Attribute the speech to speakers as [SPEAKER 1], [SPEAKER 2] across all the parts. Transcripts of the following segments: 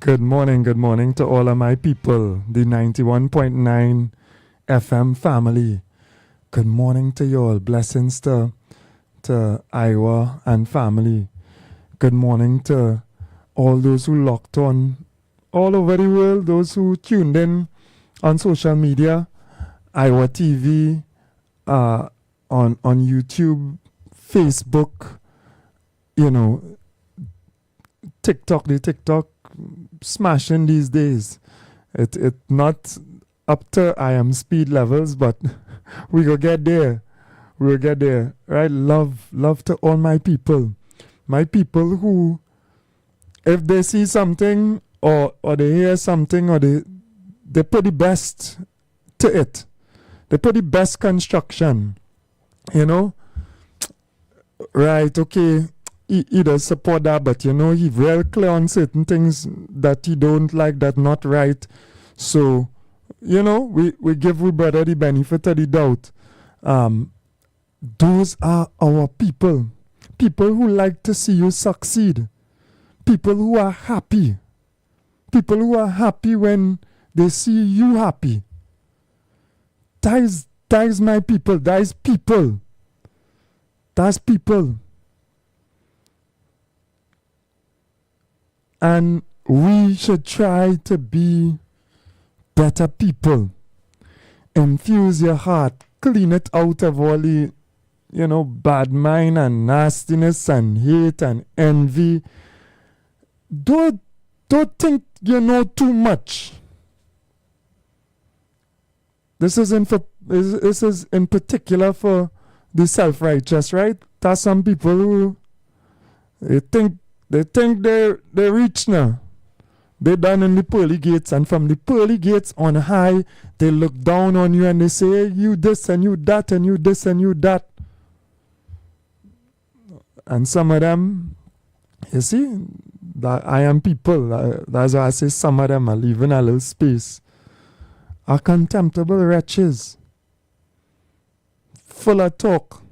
[SPEAKER 1] Good morning to all of my people, the 91.9 FM family. Good morning to you all. Blessings to Iwer and family. Good morning to all those who locked on all over the world, those who tuned in on social media, Iwer TV, on YouTube, Facebook, TikTok smashing these days. It not up to I am speed levels, but we will get there. We'll get there. Right? Love to all my people. My people who, if they see something or they hear something or they put the best to it. They put the best construction. Right, okay. He does support that, but he very clear on certain things that he don't like, that not right. So, we give we brother the benefit of the doubt. Those are our people. People who like to see you succeed. People who are happy. People who are happy when they see you happy. That is my people. That is people. That's people. And we should try to be better people. Infuse your heart. Clean it out of all the, bad mind and nastiness and hate and envy. Don't think you know too much. This is in particular for the self-righteous, right? There's some people who they think they're rich now. They're down in the pearly gates, and from the pearly gates on high, they look down on you and they say, hey, you this and you that and you this and you that. And some of them, you see, that I am people. That's why I say some of them are leaving a little space. Are contemptible wretches. Full of talk.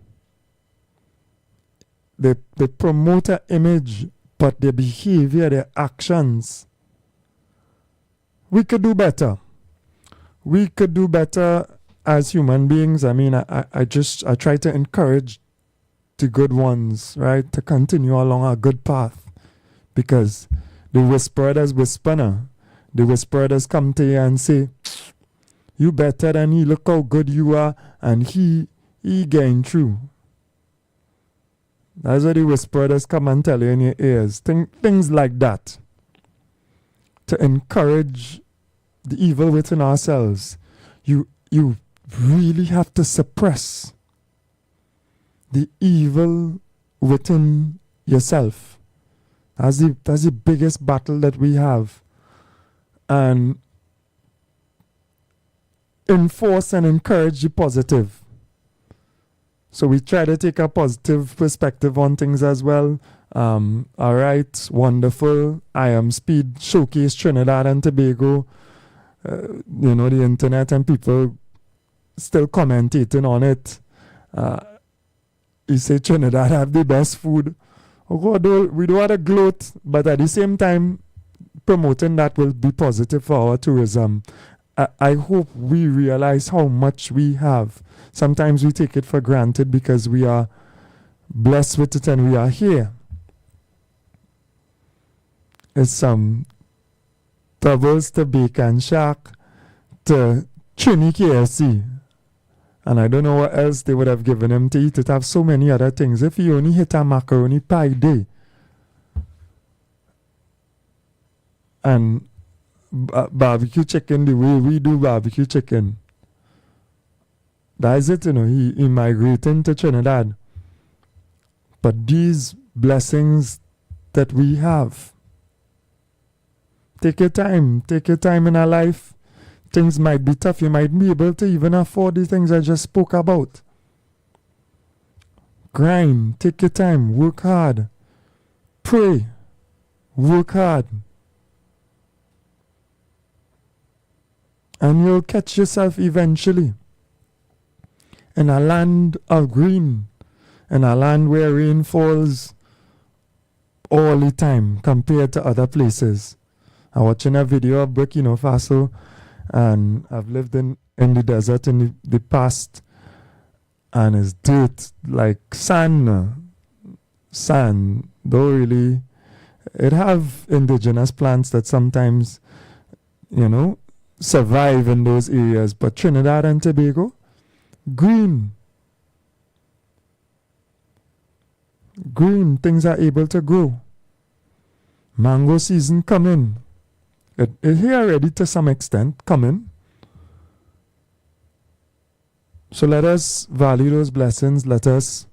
[SPEAKER 1] They promote an image, but their behavior, their actions. We could do better. We could do better as human beings. I mean, I try to encourage the good ones, right, to continue along a good path. Because the whisperers whisper now. The whisperers come to you and say, you better than he, look how good you are, and he getting through. That's what the whisperers come and tell you in your ears. Things like that. To encourage the evil within ourselves. You really have to suppress the evil within yourself. That's the biggest battle that we have. And enforce and encourage the positive. So we try to take a positive perspective on things as well. All right, wonderful. I am Speed Showcase Trinidad and Tobago. The internet and people still commentating on it. You say Trinidad have the best food. Oh God, we don't want to gloat, but at the same time, promoting that will be positive for our tourism. I hope we realize how much we have. Sometimes we take it for granted because we are blessed with it and we are here. It's some doubles to Bacon Shack to Trini KFC. And I don't know what else they would have given him to eat. It have so many other things. If he only hit a macaroni pie day. And barbecue chicken the way we do barbecue chicken. That is it, he migrating to Trinidad. But these blessings that we have, take your time in our life. Things might be tough. You might be able to even afford the things I just spoke about. Grind, take your time, work hard, pray, work hard. And you'll catch yourself eventually in a land of green, in a land where rain falls all the time compared to other places. I'm watching a video of Burkina Faso, and I've lived in the desert in the past, and it's dirt, like sand. Sand. Don't really. It have indigenous plants that sometimes, survive in those areas. But Trinidad and Tobago, green. Green, things are able to grow. Mango season coming. It here already to some extent coming. So let us value those blessings. Let us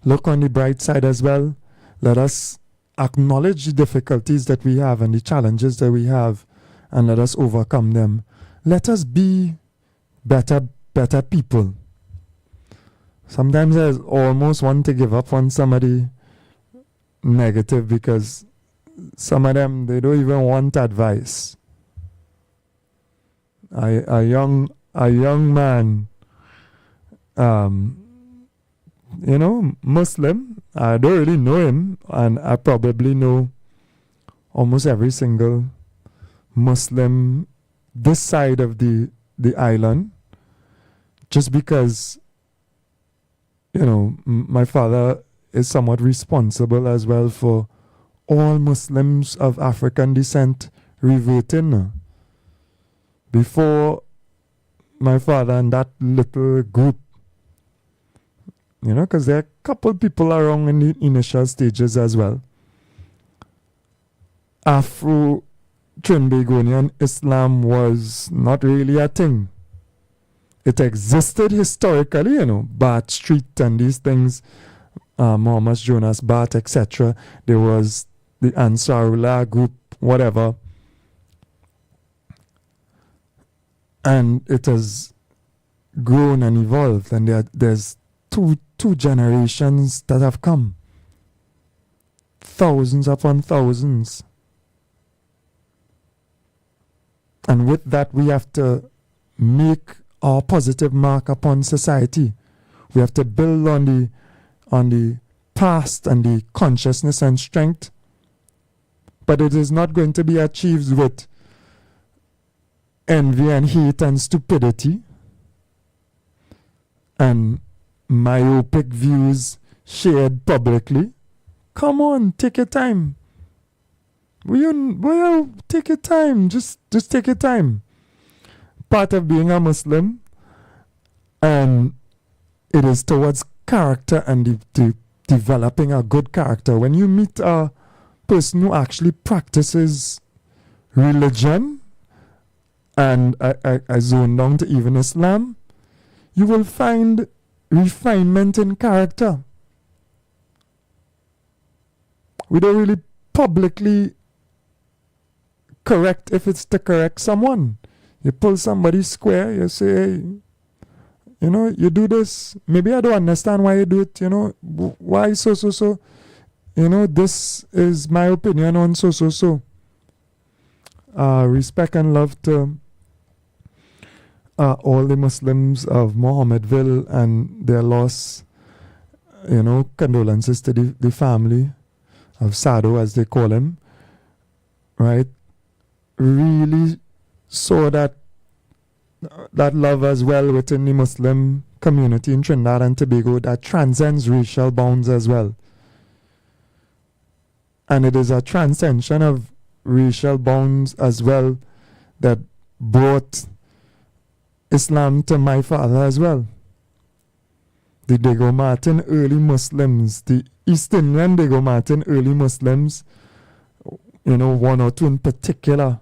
[SPEAKER 1] look on the bright side as well. Let us acknowledge the difficulties that we have and the challenges that we have, and let us overcome them. Let us be better people. Sometimes I almost want to give up on somebody negative, because some of them, they don't even want advice. A young man, Muslim. I don't really know him, and I probably know almost every single Muslim this side of the island, just because my father is somewhat responsible as well for all Muslims of African descent reverting. Before my father and that little group, because there are a couple people around in the initial stages as well. Afro-Trinbagonian Islam was not really a thing. It existed historically, Bath Street and these things, Muhammad Jonas Bath, etc. There was the Ansarullah group, whatever. And it has grown and evolved, and there's two generations that have come. Thousands upon thousands. And with that, we have to make our positive mark upon society. We have to build on the past and the consciousness and strength. But it is not going to be achieved with envy and hate and stupidity and myopic views shared publicly. Come on, take your time. Take your time. Just take your time. Part of being a Muslim, and it is towards character and the developing a good character. When you meet a person who actually practices religion, and I zone down to even Islam, you will find refinement in character. We don't really publicly correct if it's to correct someone. You pull somebody square, you say, hey, you do this. Maybe I don't understand why you do it, why so. This is my opinion on so. Respect and love to all the Muslims of Mohammedville and their loss. Condolences to the family of Sado, as they call him. Right? Really saw that love as well within the Muslim community in Trinidad and Tobago that transcends racial bounds as well. And it is a transcension of racial bounds as well that brought Islam to my father as well. The Dago Martin early Muslims, the East Indian Dago Martin early Muslims, one or two in particular,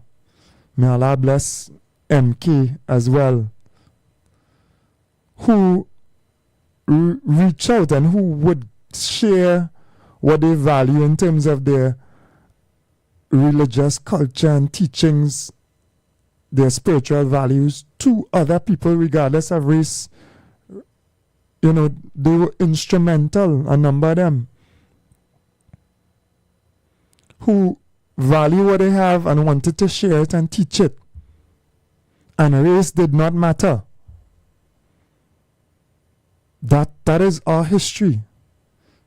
[SPEAKER 1] may Allah bless MK as well, who reach out and who would share what they value in terms of their religious culture and teachings, their spiritual values to other people regardless of race. They were instrumental, a number of them, who value what they have and wanted to share it and teach it. And race did not matter. That is our history.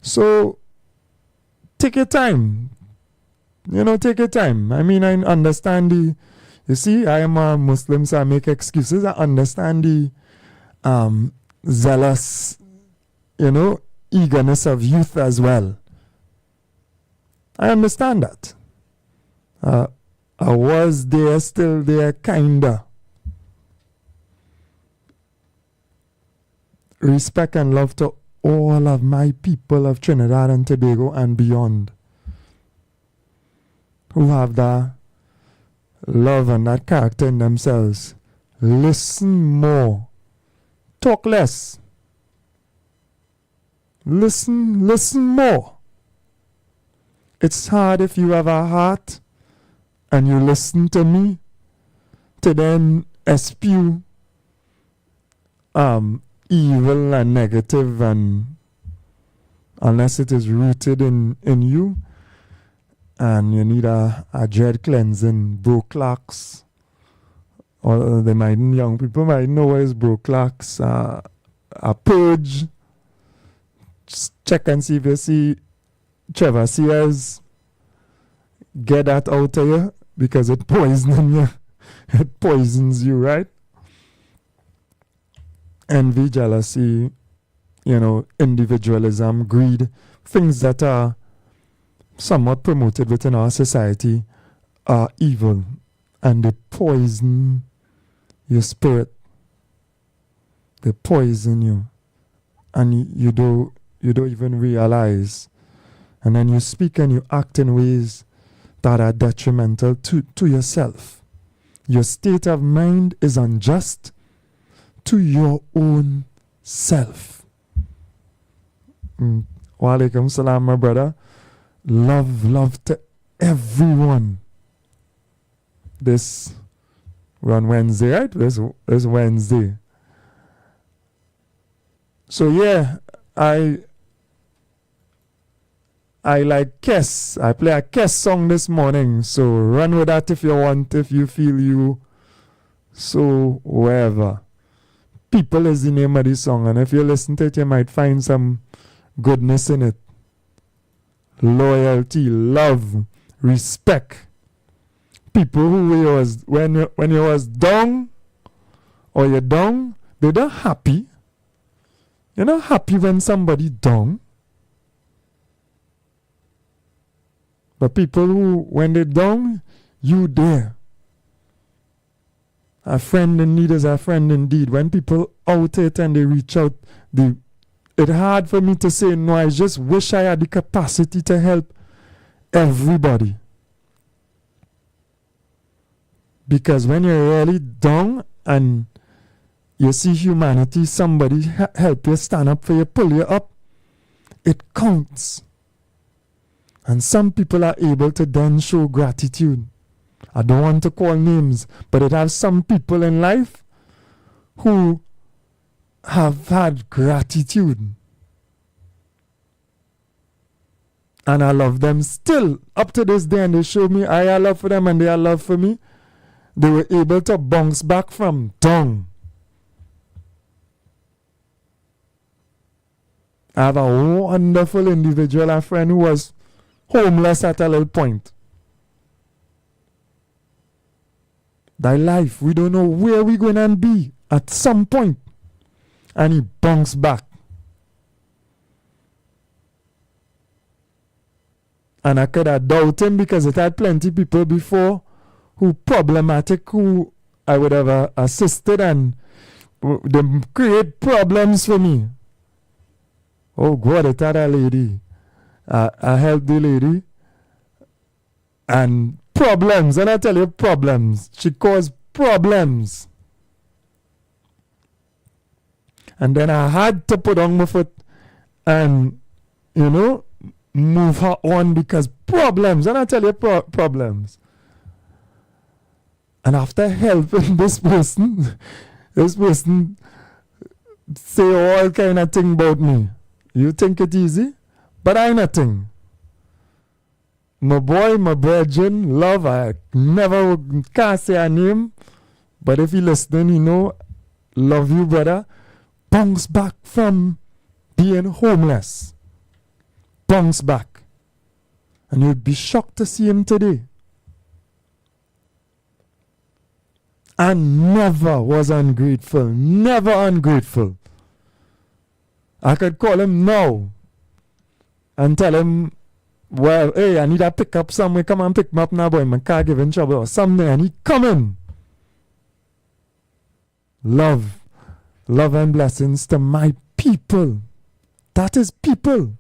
[SPEAKER 1] So take your time. take your time. I mean, I understand you see, I am a Muslim, so I make excuses. I understand the zealous, eagerness of youth as well. I understand that. I was there, still there, kinda. Respect and love to all of my people of Trinidad and Tobago and beyond, who have that love and that character in themselves. Listen more. Talk less. Listen more. It's hard if you have a heart and you listen to me to then spew evil and negative, and unless it is rooted in you, and you need a dread cleansing, bro clocks, or young people might know what is bro clocks, a purge. Just check and see if you see Trevor Sears. Get that out of you, because it poisons you. It poisons you, right? Envy, jealousy, individualism, greed, things that are somewhat promoted within our society are evil, and they poison your spirit. They poison you, and you don't even realize. And then you speak and you act in ways that are detrimental to yourself. Your state of mind is unjust to your own self. Wa alaikum salam, my brother. Love to everyone. We're on Wednesday, right? This Wednesday. So yeah, I like Kiss. I play a Kiss song this morning. So run with that if you want, if you feel you. So wherever. People is the name of the song, and if you listen to it, you might find some goodness in it. Loyalty, love, respect. People who was when you was down or you're down, they're not happy. You're not happy when somebody down. But people who, when they're down, you there. A friend in need is a friend indeed. When people out it and they reach out, it's hard for me to say no. I just wish I had the capacity to help everybody. Because when you're really down and you see humanity, somebody help you, stand up for you, pull you up, it counts. And some people are able to then show gratitude. I don't want to call names, but it has some people in life who have had gratitude. And I love them still up to this day, and they show me I have love for them and they have love for me. They were able to bounce back from down. I have a wonderful individual, a friend who was homeless at a little point. Thy life, we don't know where we're going to be at some point. And he bounced back. And I could have doubted him because it had plenty people before who problematic, who I would have assisted, and they create problems for me. Oh God, it had a lady. I helped the lady. And problems, and I tell you problems. She caused problems. And then I had to put on my foot and, move her on because problems. And I tell you problems. And after helping this person say all kind of thing about me. You think it easy? But I nothing. My boy, my virgin, love, I never can't say her name. But if you listening, love you, brother. Bounce back from being homeless. Bounce back. And you'd be shocked to see him today. And never was ungrateful. Never ungrateful. I could call him now and tell him, well, hey, I need to pick up somewhere. Come and pick me up now, boy. My car giving trouble or something. And he coming. Love and blessings to my people. That is people.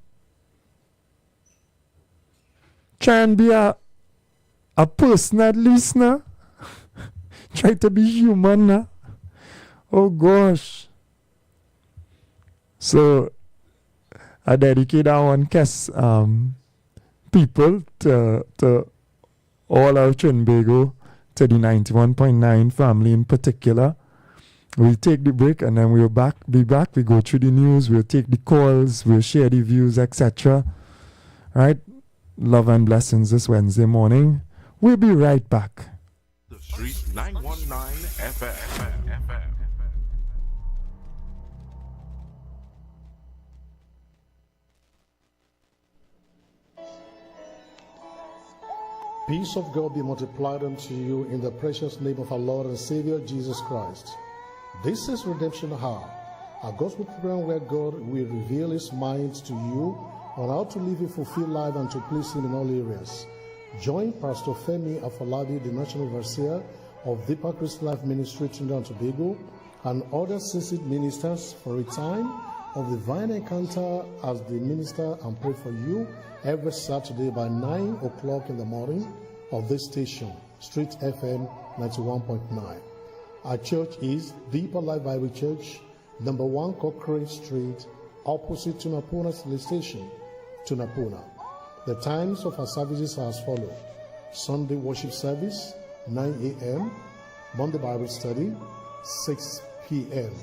[SPEAKER 1] Try and be a person at least now. Try to be human now. Oh gosh. So I dedicate that one case people to all of Trinbago, to the 91.9 family in particular. We'll take the break and then we'll be back. We go through the news, we'll take the calls, we'll share the views, etc. Right? Love and blessings this Wednesday morning. We'll be right back.
[SPEAKER 2] The Street 919 FM.
[SPEAKER 3] Peace of God be multiplied unto you in the precious name of our Lord and Savior Jesus Christ. This is Redemption Hour, a gospel program where God will reveal His mind to you on how to live a fulfilled life and to please Him in all areas. Join Pastor Femi Afolabi, the National Overseer of Deeper Christian Life Ministry, Trinidad and Tobago, and other seasoned ministers for a time of divine encounter as they minister and pray for you every Saturday by 9 o'clock in the morning of this station, Street FM 91.9. Our church is Deeper Life Bible Church, number 1 Cochrane Street, opposite Tunapuna Police Station, Tunapuna. The times of our services are as follows: Sunday worship service, 9 a.m., Monday Bible study, 6 p.m.,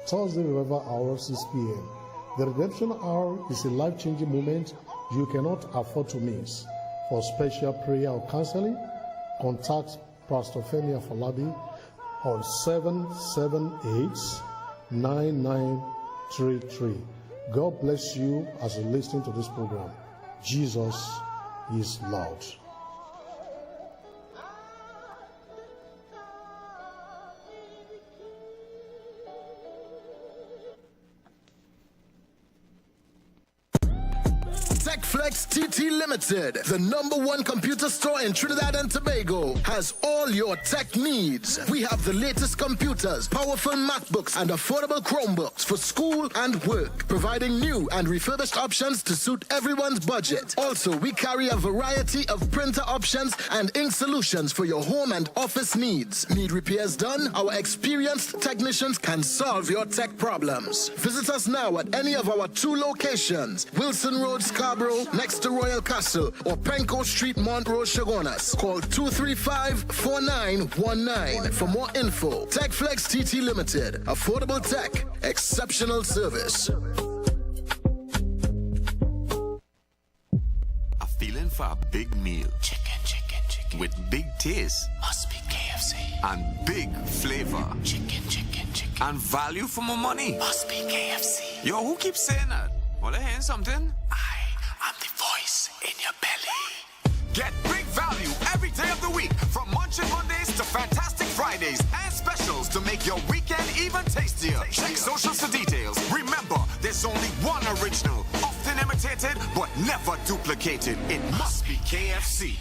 [SPEAKER 3] Thursday revival hour, 6 p.m. The Redemption Hour is a life-changing moment you cannot afford to miss. For special prayer or counseling, contact Pastor Femi Afolabi on 778-9933. God bless you as you listen to this program. Jesus is Lord.
[SPEAKER 4] TechFlex TT Limited, the #1 computer store in Trinidad and Tobago, has all your tech needs. We have the latest computers, powerful MacBooks, and affordable Chromebooks for school and work, providing new and refurbished options to suit everyone's budget. Also, we carry a variety of printer options and ink solutions for your home and office needs. Need repairs done? Our experienced technicians can solve your tech problems. Visit us now at any of our 2 locations, Wilson Road, Scarborough, next to Royal Castle, or Penco Street, Montrose, Chagonas. Call 235-4919 for more info. TechFlex TT Limited. Affordable tech. Exceptional service.
[SPEAKER 2] A feeling for a big meal.
[SPEAKER 5] Chicken.
[SPEAKER 2] With big taste.
[SPEAKER 5] Must be KFC.
[SPEAKER 2] And big flavor.
[SPEAKER 5] Chicken.
[SPEAKER 2] And value for my money.
[SPEAKER 5] Must be KFC.
[SPEAKER 2] Yo, who keeps saying that? Well, I hear something.
[SPEAKER 5] I'm the voice in your belly.
[SPEAKER 2] Get big value every day of the week, from Munchin Mondays to Fantastic Fridays and specials to make your weekend even tastier. Check socials for details. Remember, there's only one original, often imitated but never duplicated. It must be KFC.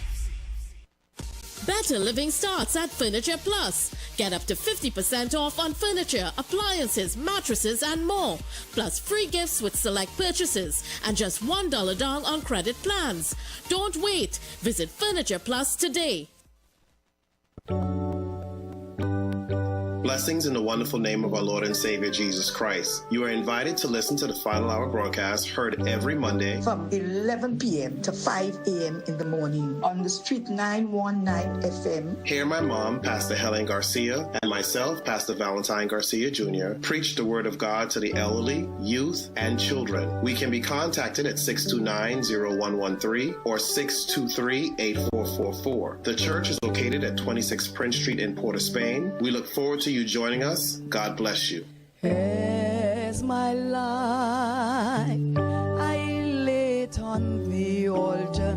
[SPEAKER 6] Better living starts at Furniture Plus. Get up to 50% off on furniture, appliances, mattresses, and more. Plus free gifts with select purchases and just $1 down on credit plans. Don't wait. Visit Furniture Plus today.
[SPEAKER 7] Blessings in the wonderful name of our Lord and Savior Jesus Christ. You are invited to listen to the Final Hour broadcast, heard every Monday
[SPEAKER 8] from 11 p.m. to 5 a.m. in the morning on the Street 919 FM.
[SPEAKER 7] Hear my mom, Pastor Helen Garcia, and myself, Pastor Valentine Garcia Jr., preach the Word of God to the elderly, youth, and children. We can be contacted at 629-0113 or 623-8444. The church is located at 26 Prince Street in Port of Spain. We look forward to you joining us. God bless you.
[SPEAKER 9] As my life I lay it on the altar,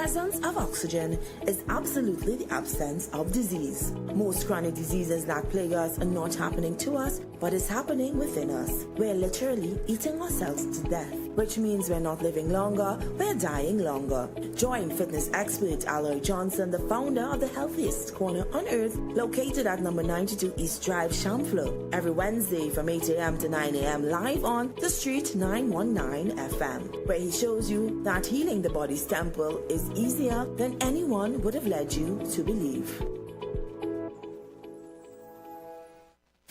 [SPEAKER 10] presence of oxygen is absolutely the absence of disease. Most chronic diseases that plague us are not happening to us, but is happening within us. We're literally eating ourselves to death, which means we're not living longer, we're dying longer. Join fitness expert Aloy Johnson, the founder of the healthiest corner on earth, located at number 92 East Drive, Chamfleur, every Wednesday from 8 a.m. to 9 a.m. live on The Street 919 FM, where he shows you that healing the body's temple is easier than anyone would have led you to believe.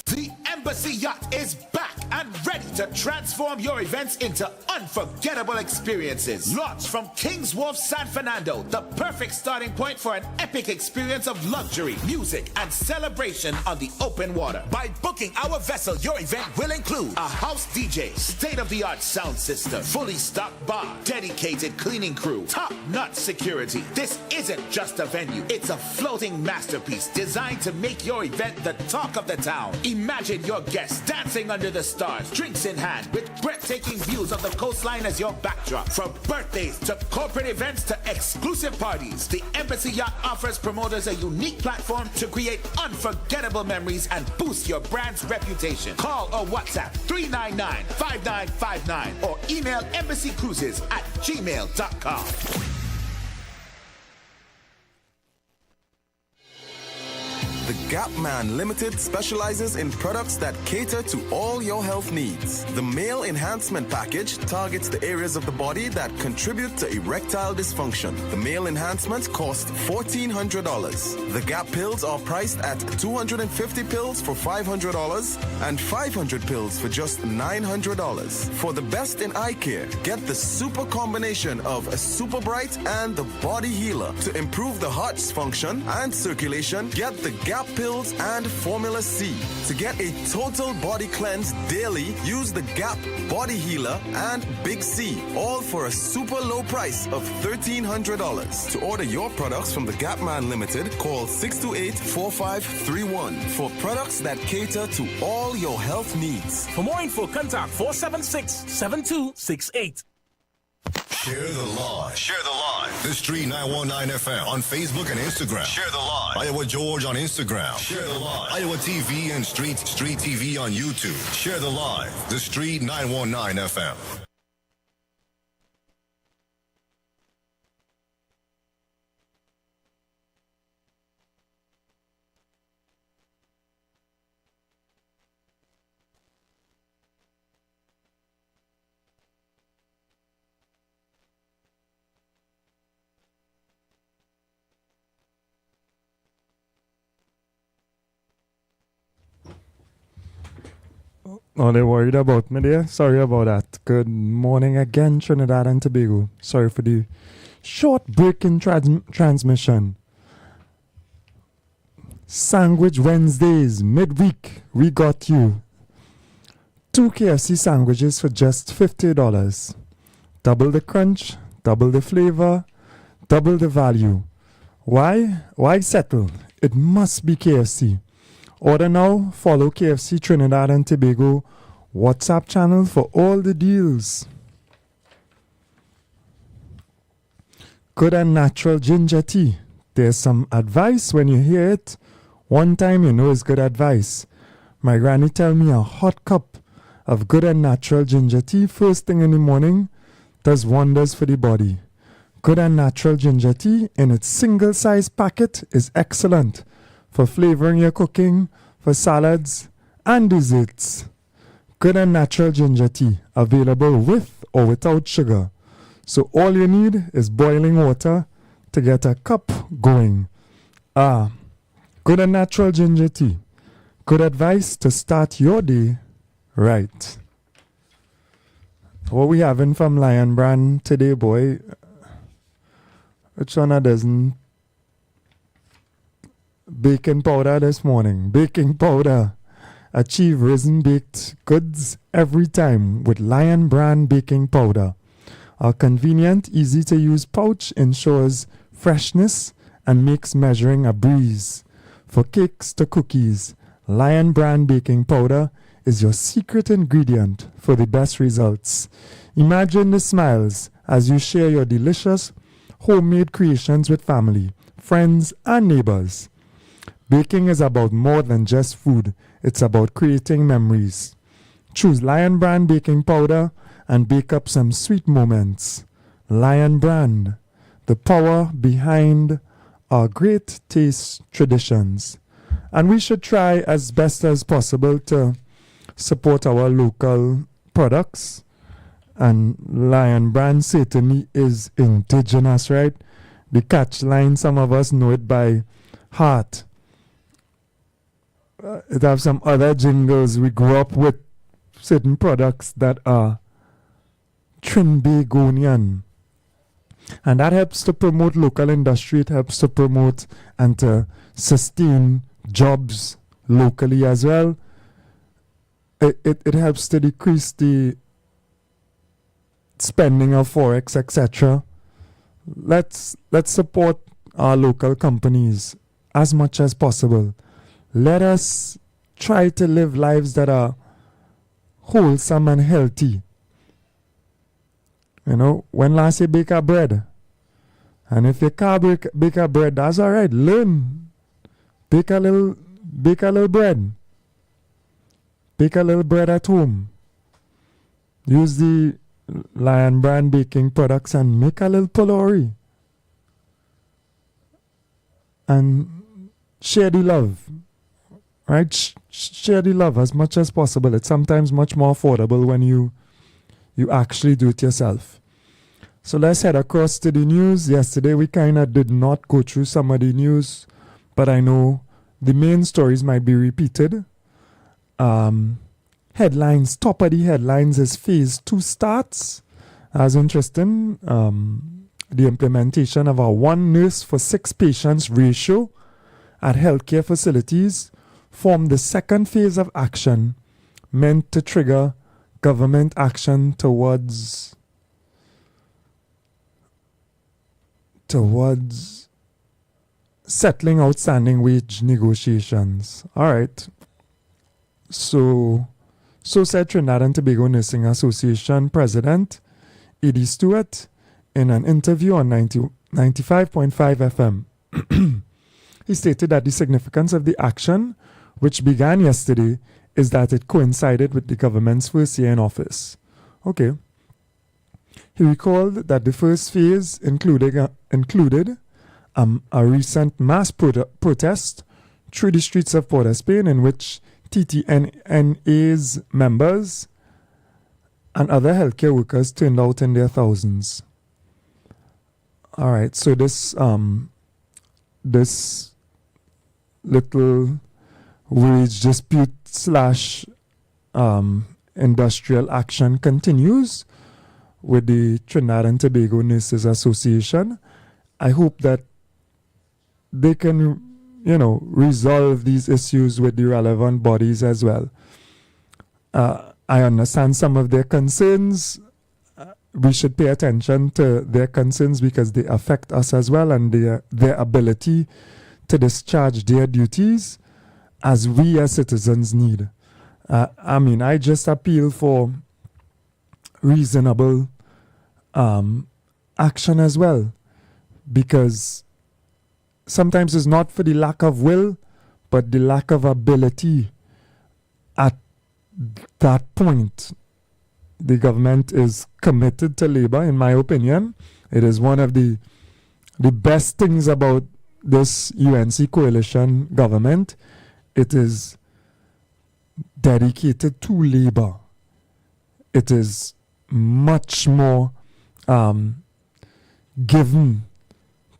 [SPEAKER 11] The Embassy Yacht is back and ready to transform your events into unforgettable experiences. Launched from King's Wharf, San Fernando, the perfect starting point for an epic experience of luxury, music, and celebration on the open water. By booking our vessel, your event will include a house DJ, state-of-the-art sound system, fully stocked bar, dedicated cleaning crew, top-notch security. This isn't just a venue, it's a floating masterpiece designed to make your event the talk of the town. Imagine your guests dancing under the stars, drinks in hand, with breathtaking views of the coastline as your backdrop. From birthdays to corporate events to exclusive parties, the Embassy Yacht offers promoters a unique platform to create unforgettable memories and boost your brand's reputation. Call or WhatsApp 399-5959 or email embassycruises@gmail.com.
[SPEAKER 12] The Gap Man Limited specializes in products that cater to all your health needs. The Male Enhancement Package targets the areas of the body that contribute to erectile dysfunction. The Male Enhancement costs $1,400. The Gap pills are priced at 250 pills for $500 and 500 pills for just $900. For the best in eye care, get the super combination of a Super Bright and the Body Healer. To improve the heart's function and circulation, get the Gap pills and Formula C. To get a total body cleanse daily, use the Gap Body Healer and Big C, all for a super low price of $1,300. To order your products from the Gap Man Limited, call 628-4531 for products that cater to all your health needs.
[SPEAKER 13] For more info, contact 476-7268.
[SPEAKER 14] Share the live. Share the live. The Street 919 FM on Facebook and Instagram. Share the live. Iowa George on Instagram. Share the live. Iowa TV and Street TV on YouTube. Share the live. The Street 919 FM.
[SPEAKER 1] Oh, they worried about me there. Sorry about that. Good morning again, Trinidad and Tobago. Sorry for the short break in transmission. Sandwich Wednesdays, midweek, we got you 2 KFC sandwiches for just $50. Double the crunch, double the flavor, double the value. Why? Why settle? It must be KFC. Order now, follow KFC Trinidad and Tobago WhatsApp channel for all the deals. Good and natural ginger tea. There's some advice when you hear it. One time you know it's good advice. My granny tell me a hot cup of good and natural ginger tea first thing in the morning does wonders for the body. Good and natural ginger tea in its single size packet is excellent for flavoring your cooking, for salads and desserts. Good and natural ginger tea, available with or without sugar. So all you need is boiling water to get a cup going. Good and natural ginger tea. Good advice to start your day right. What we having from Lion Brand today, boy? Which one doesn't? Baking powder this morning. Baking powder. Achieve risen baked goods every time with Lion Brand baking powder. Our convenient, easy to use pouch ensures freshness and makes measuring a breeze. For cakes to cookies, Lion Brand baking powder is your secret ingredient for the best results. Imagine the smiles as you share your delicious homemade creations with family, friends, and neighbors. Baking is about more than just food. It's about creating memories. Choose Lion Brand baking powder and bake up some sweet moments. Lion Brand, the power behind our great taste traditions. And we should try as best as possible to support our local products. And Lion Brand certainly is indigenous, right? The catch line, some of us know it by heart. It have some other jingles. We grew up with certain products that are Trinbagonian. And that helps to promote local industry. It helps to promote and to sustain jobs locally as well. It helps to decrease the spending of forex, etc. Let's support our local companies as much as possible. Let us try to live lives that are wholesome and healthy. You know, when last you bake a bread, and if you can't bake a bread, that's all right. Learn, bake a little bread. Bake a little bread at home. Use the Lion Brand baking products and make a little pulori. And share the love. Right? Share the love as much as possible. It's sometimes much more affordable when you actually do it yourself. So let's head across to the news. Yesterday we kind of did not go through some of the news, but I know the main stories might be repeated. Headlines, top of the headlines is phase 2 starts. As interesting, the implementation of a 1 nurse for 6 patients ratio at healthcare facilities formed the second phase of action meant to trigger government action towards settling outstanding wage negotiations. All right. So said Trinidad and Tobago Nursing Association President Edie Stewart in an interview on 95.5 FM. He stated that the significance of the action, which began yesterday, is that it coincided with the government's first year in office. Okay. He recalled that the first phase included a recent mass protest through the streets of Port of Spain in which TTNA's members and other healthcare workers turned out in their thousands. All right, so this little wage dispute / industrial action continues with the Trinidad and Tobago Nurses Association. I hope that they can, resolve these issues with the relevant bodies as well. I understand some of their concerns. We should pay attention to their concerns because they affect us as well, and their ability to discharge their duties as we as citizens need. I just appeal for reasonable action as well, because sometimes it's not for the lack of will, but the lack of ability. At that point, the government is committed to labor, in my opinion. It is one of the best things about this UNC coalition government. It is dedicated to labor. It is much more given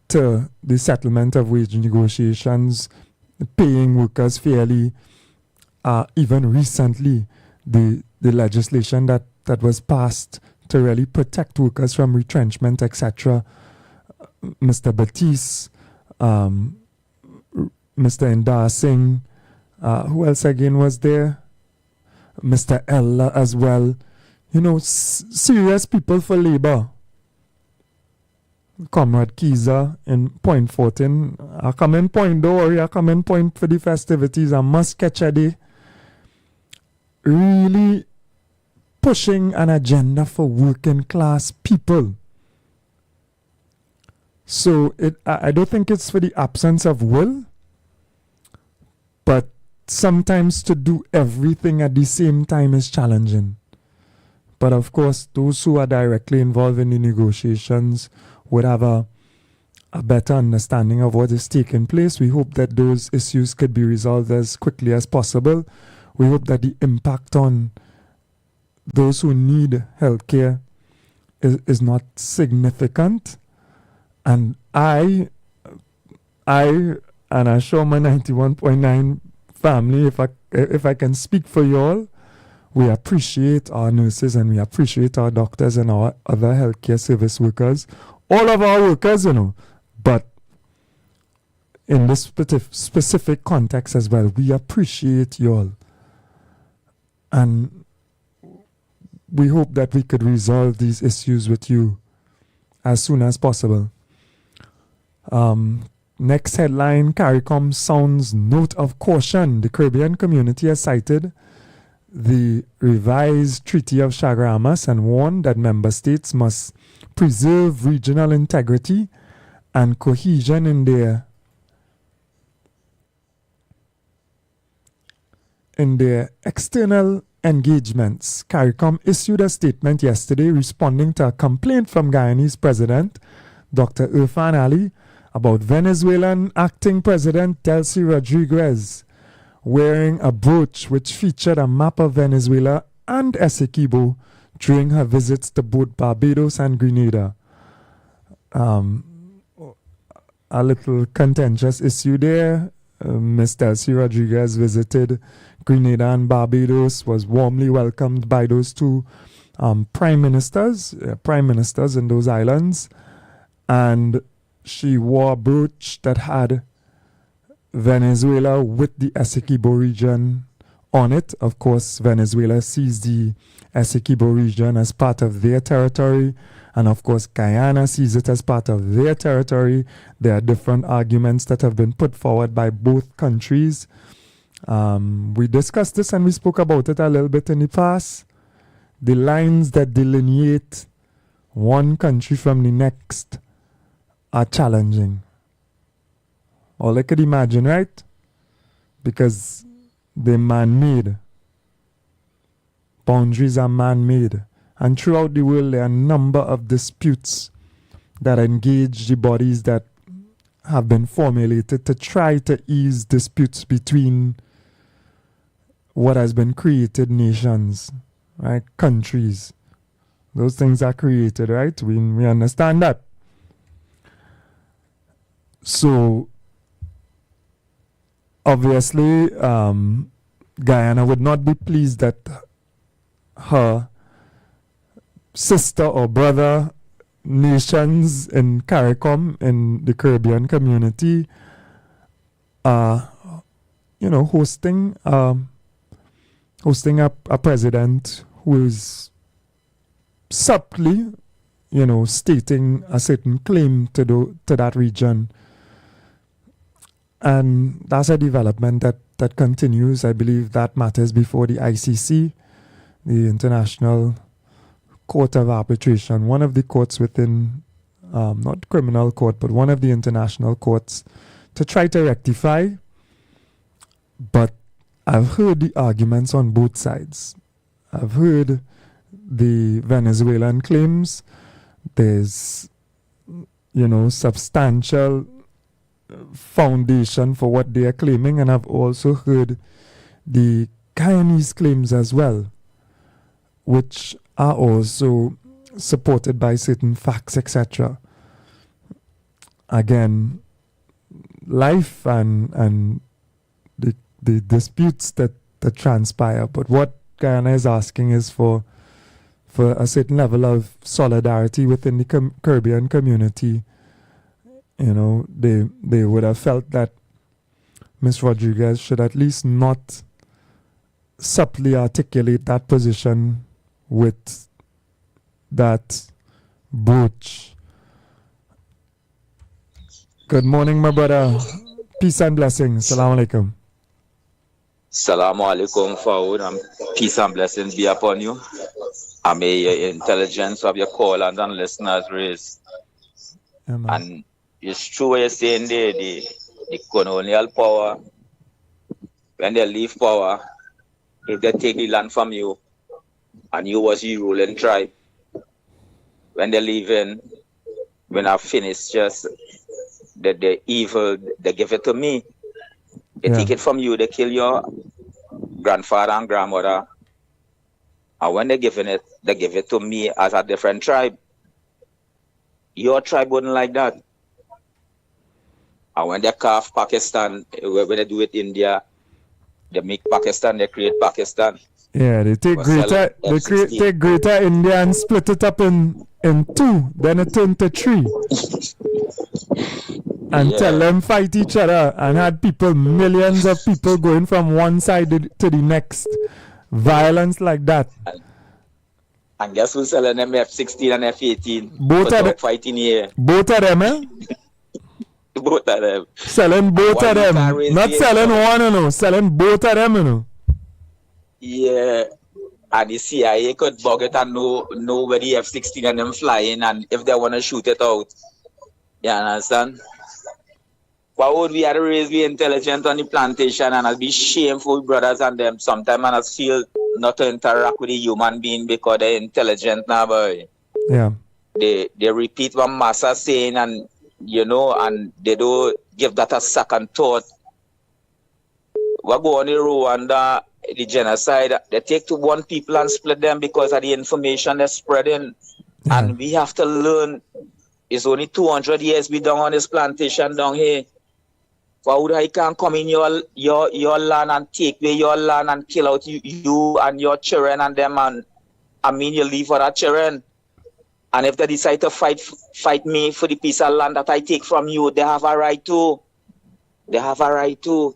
[SPEAKER 1] to the settlement of wage negotiations, paying workers fairly. Even recently, the legislation that was passed to really protect workers from retrenchment, etc. Mr. Batiste, Mr. Indar Singh, who else again was there? Mr. Ella as well. Serious people for labor. Comrade Kiza in Point 14. I come in Point, don't worry, I come in Point for the festivities. I must catch a day. Really pushing an agenda for working class people. So I don't think it's for the absence of will, but sometimes to do everything at the same time is challenging. But of course, those who are directly involved in the negotiations would have a better understanding of what is taking place. We hope that those issues could be resolved as quickly as possible. We hope that the impact on those who need healthcare is not significant. And I and I'm sure my 91.9 family, if I can speak for you all, we appreciate our nurses and we appreciate our doctors and our other healthcare service workers, all of our workers, But in this specific context as well, we appreciate you all. And we hope that we could resolve these issues with you as soon as possible. Next headline, CARICOM sounds note of caution. The Caribbean community has cited the revised Treaty of Chaguaramas and warned that member states must preserve regional integrity and cohesion in their external engagements. CARICOM issued a statement yesterday responding to a complaint from Guyanese President Dr. Irfan Ali about Venezuelan acting President Delcy Rodriguez wearing a brooch which featured a map of Venezuela and Essequibo during her visits to both Barbados and Grenada. A little contentious issue there. Ms. Delcy Rodriguez visited Grenada and Barbados, was warmly welcomed by those two prime ministers in those islands, and she wore a brooch that had Venezuela with the Essequibo region on it. Of course, Venezuela sees the Essequibo region as part of their territory, and of course, Guyana sees it as part of their territory. There are different arguments that have been put forward by both countries. We discussed this and we spoke about it a little bit in the past. The lines that delineate one country from the next are challenging. All I could imagine, right? Because they're man-made. Boundaries are man-made. And throughout the world, there are a number of disputes that engage the bodies that have been formulated to try to ease disputes between what has been created nations, right? Countries. Those things are created, right? We understand that. So, obviously, Guyana would not be pleased that her sister or brother nations in CARICOM, in the Caribbean community, are, hosting a president who is subtly, stating a certain claim to that region. And that's a development that continues. I believe that matters before the ICC, the International Court of Arbitration, one of the courts within, not criminal court, but one of the international courts, to try to rectify. But I've heard the arguments on both sides. I've heard the Venezuelan claims. There's, substantial foundation for what they are claiming, and I've also heard the Guyanese claims as well, which are also supported by certain facts, etc. Again, life and the disputes that transpire, but what Guyana is asking is for a certain level of solidarity within the Caribbean community. They would have felt that Ms. Rodriguez should at least not subtly articulate that position with that brooch. Good morning, my brother. Peace and blessings. Assalamu alaikum.
[SPEAKER 13] Assalamu alaikum, Fawad, and peace and blessings be upon you. And may your intelligence of your call and listeners raise.
[SPEAKER 1] Yeah,
[SPEAKER 13] and it's true what you're saying there. The colonial power, when they leave power, if they take the land from you, and you was the ruling tribe, when they leave in, when I finish just the evil, they give it to me. They take it from you, they kill your grandfather and grandmother. And when they give it to me as a different tribe. Your tribe wouldn't like that. And when they carve Pakistan, when they do it India, they make Pakistan, they create Pakistan.
[SPEAKER 1] Yeah, they take take Greater India and split it up in two, then it turned to three. And tell them fight each other, and had millions of people going from one side to the next. Violence like that.
[SPEAKER 13] And guess who's selling them F-16 and F-18?
[SPEAKER 1] Both of them.
[SPEAKER 13] Fighting here.
[SPEAKER 1] Both of them, eh?
[SPEAKER 13] Both of them.
[SPEAKER 1] Selling both of them. Not selling one, you know. Selling both of them, you know.
[SPEAKER 13] Yeah. And the CIA could bug it and know where the F-16 and them flying, and if they want to shoot it out. You understand? Why would we have to raise the intelligent on the plantation and I'll be shameful brothers and them sometimes and I feel not to interact with a human being because they're intelligent now, boy.
[SPEAKER 1] Yeah.
[SPEAKER 13] They repeat what Massa saying and and they don't give that a second thought. What go on in Rwanda, the genocide, they take to one people and split them because of the information they're spreading. Yeah. And we have to learn. It's only 200 years we done on this plantation down here. Why would I can't come in your land and take away your land and kill out you and your children and them, and you leave for that children. And if they decide to fight me for the piece of land that I take from you, they have a right to. They have a right to.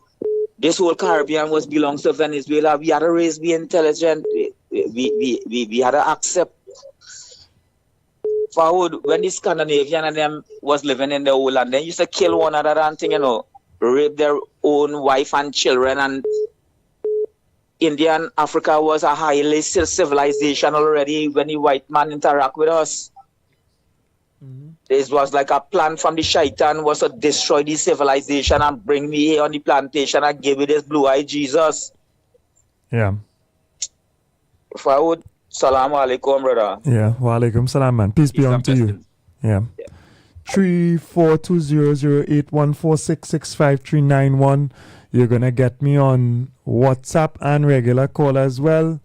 [SPEAKER 13] This whole Caribbean belongs to Venezuela. We had to raise, be intelligent. We had to accept. Forward, when the Scandinavian and them was living in the whole land, they used to kill one another and thing, rape their own wife and children. And India and Africa was a highly civilization already when the white man interact with us. Mm-hmm. This was like a plan from the shaitan was to destroy the civilization and bring me here on the plantation and give me this blue-eyed Jesus.
[SPEAKER 1] Yeah.
[SPEAKER 13] Forward. Salaam alaikum, brother.
[SPEAKER 1] Yeah, wa alaikum salam, man. Peace be unto you. Yeah. 3420814665391. You're gonna get me on WhatsApp and regular call as well.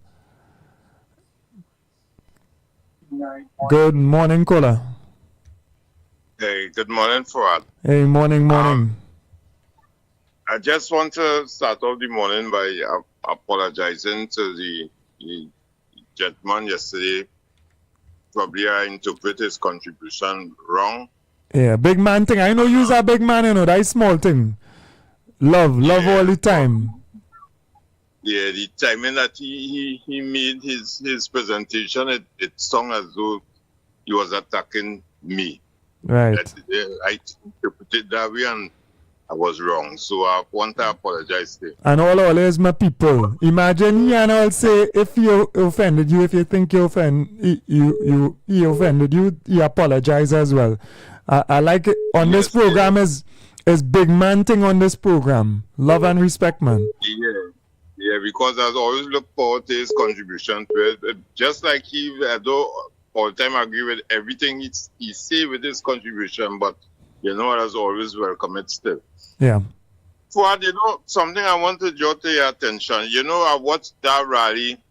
[SPEAKER 1] Good morning, caller.
[SPEAKER 15] Hey, good morning, Fuad.
[SPEAKER 1] Hey, morning.
[SPEAKER 15] I just want to start off the morning by apologizing to the gentleman yesterday. Probably I interpret his contribution wrong.
[SPEAKER 1] Yeah, big man thing. I know you's a big man, that small thing. Love all the time.
[SPEAKER 15] Yeah, the timing that he made his presentation, it sounded as though he was attacking me.
[SPEAKER 1] Right.
[SPEAKER 15] I interpreted that way and I was wrong. So I want to apologize to him.
[SPEAKER 1] And all is my people. Imagine he and all say if he offended you, if you think he offended you, he apologize as well. I like it on this program is big man thing on this program. Love and respect, man.
[SPEAKER 15] Yeah, because I always look forward to his contribution to it. Just like I don't all the time agree with everything he say with his contribution, but I was always welcome it still.
[SPEAKER 1] Yeah.
[SPEAKER 15] Fuad, something I want to draw to your attention. I watched that rally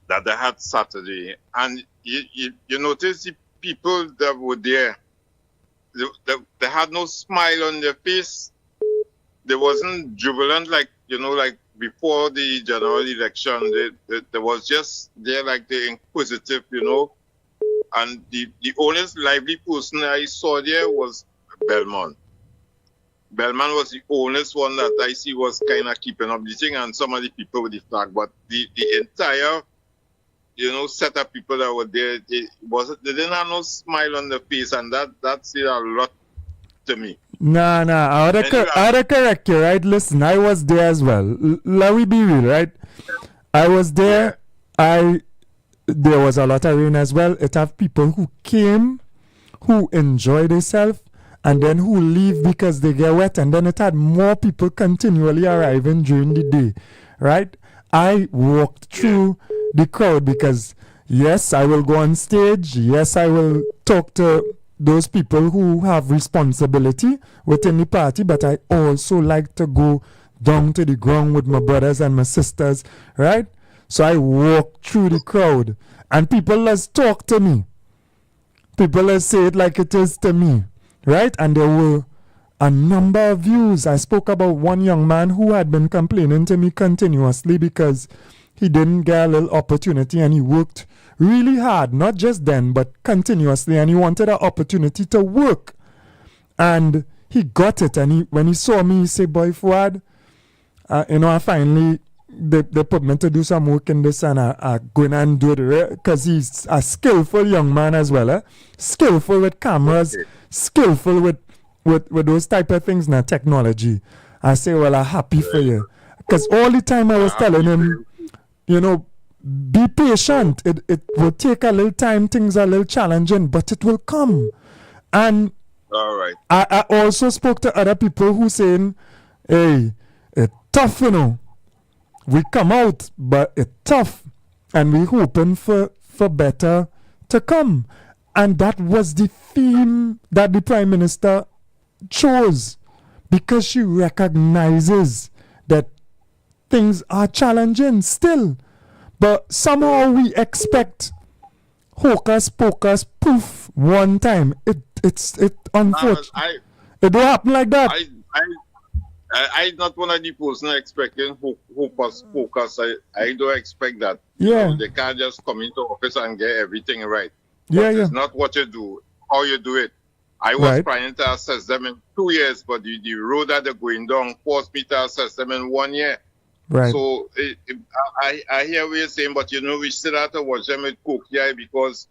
[SPEAKER 15] that they had Saturday, and you notice the people that were there, they had no smile on their face. They wasn't jubilant like before the general election. They was just there like the inquisitive, And the only lively person I saw there was Belmont. Belmont was the only one that I see was kind of keeping up the thing, and some of the people with the flag. But the entire, set of people that were there, they didn't have no smile on their face, and that said a lot to me.
[SPEAKER 1] Nah, I ought to correct you, right? Listen, I was there as well. Let me be real, right? I was there. There was a lot of rain as well. It have people who came, who enjoyed themselves, and then who leave because they get wet, and then it had more people continually arriving during the day, right? I walked through the crowd because, yes, I will go on stage. Yes, I will talk to those people who have responsibility within the party, but I also like to go down to the ground with my brothers and my sisters, right? So I walked through the crowd, and people just talk to me. People just say it like it is to me, right? And there were a number of views. I spoke about one young man who had been complaining to me continuously because he didn't get a little opportunity, and he worked really hard, not just then, but continuously, and he wanted an opportunity to work. And he got it, and when he saw me, he said, "Boy, Fuad, I finally, they put me to do some work in this, and I go in and do it," because he's a skillful young man as well, skillful with cameras, skillful with those type of things now, technology. I say, well, I'm happy for you. Because all the time I was telling him, be patient. It will take a little time, things are a little challenging, but it will come. And
[SPEAKER 15] all right.
[SPEAKER 1] I also spoke to other people who saying, hey, it's tough, We come out, but it's tough. And we're hoping for better to come. And that was the theme that the Prime Minister chose, because she recognizes that things are challenging still, but somehow we expect hocus pocus poof one time. It's unfortunate. It don't happen like that.
[SPEAKER 15] I not one of the person expecting hocus pocus. I don't expect that.
[SPEAKER 1] Yeah.
[SPEAKER 15] They can't just come into office and get everything right.
[SPEAKER 1] Yeah.
[SPEAKER 15] It's not what you do, how you do it. I was trying to assess them in 2 years, but the road that they're going down forced me to assess them in 1 year.
[SPEAKER 1] Right.
[SPEAKER 15] So I hear what you're saying, but we still have to watch them with Kokia, because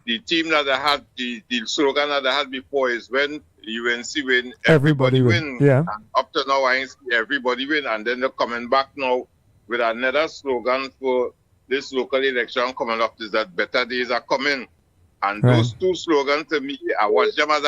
[SPEAKER 15] the team that I had, the slogan that I had before is when UNC win, everybody win.
[SPEAKER 1] Yeah.
[SPEAKER 15] And up to now, I ain't see everybody win. And then they're coming back now with another slogan for this local election coming up, is that better days are coming. And those two slogans, to me, I watch them as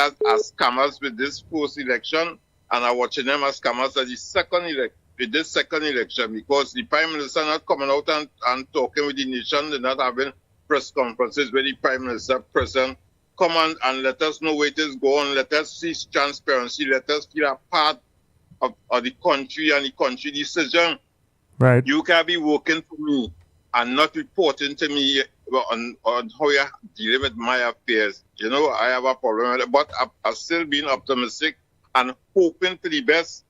[SPEAKER 15] scammers with this first election, and I watching them as scammers at the second election, because the Prime Minister not coming out and talking with the nation. They're not having press conferences where the Prime Minister present. Come on and let us know where it is going. Let us see transparency. Let us feel a part of the country and the country decision.
[SPEAKER 1] Right.
[SPEAKER 15] You can be working for me and not reporting to me on how you're dealing with my affairs. I have a problem with it, but I'm still being optimistic and hoping for the best.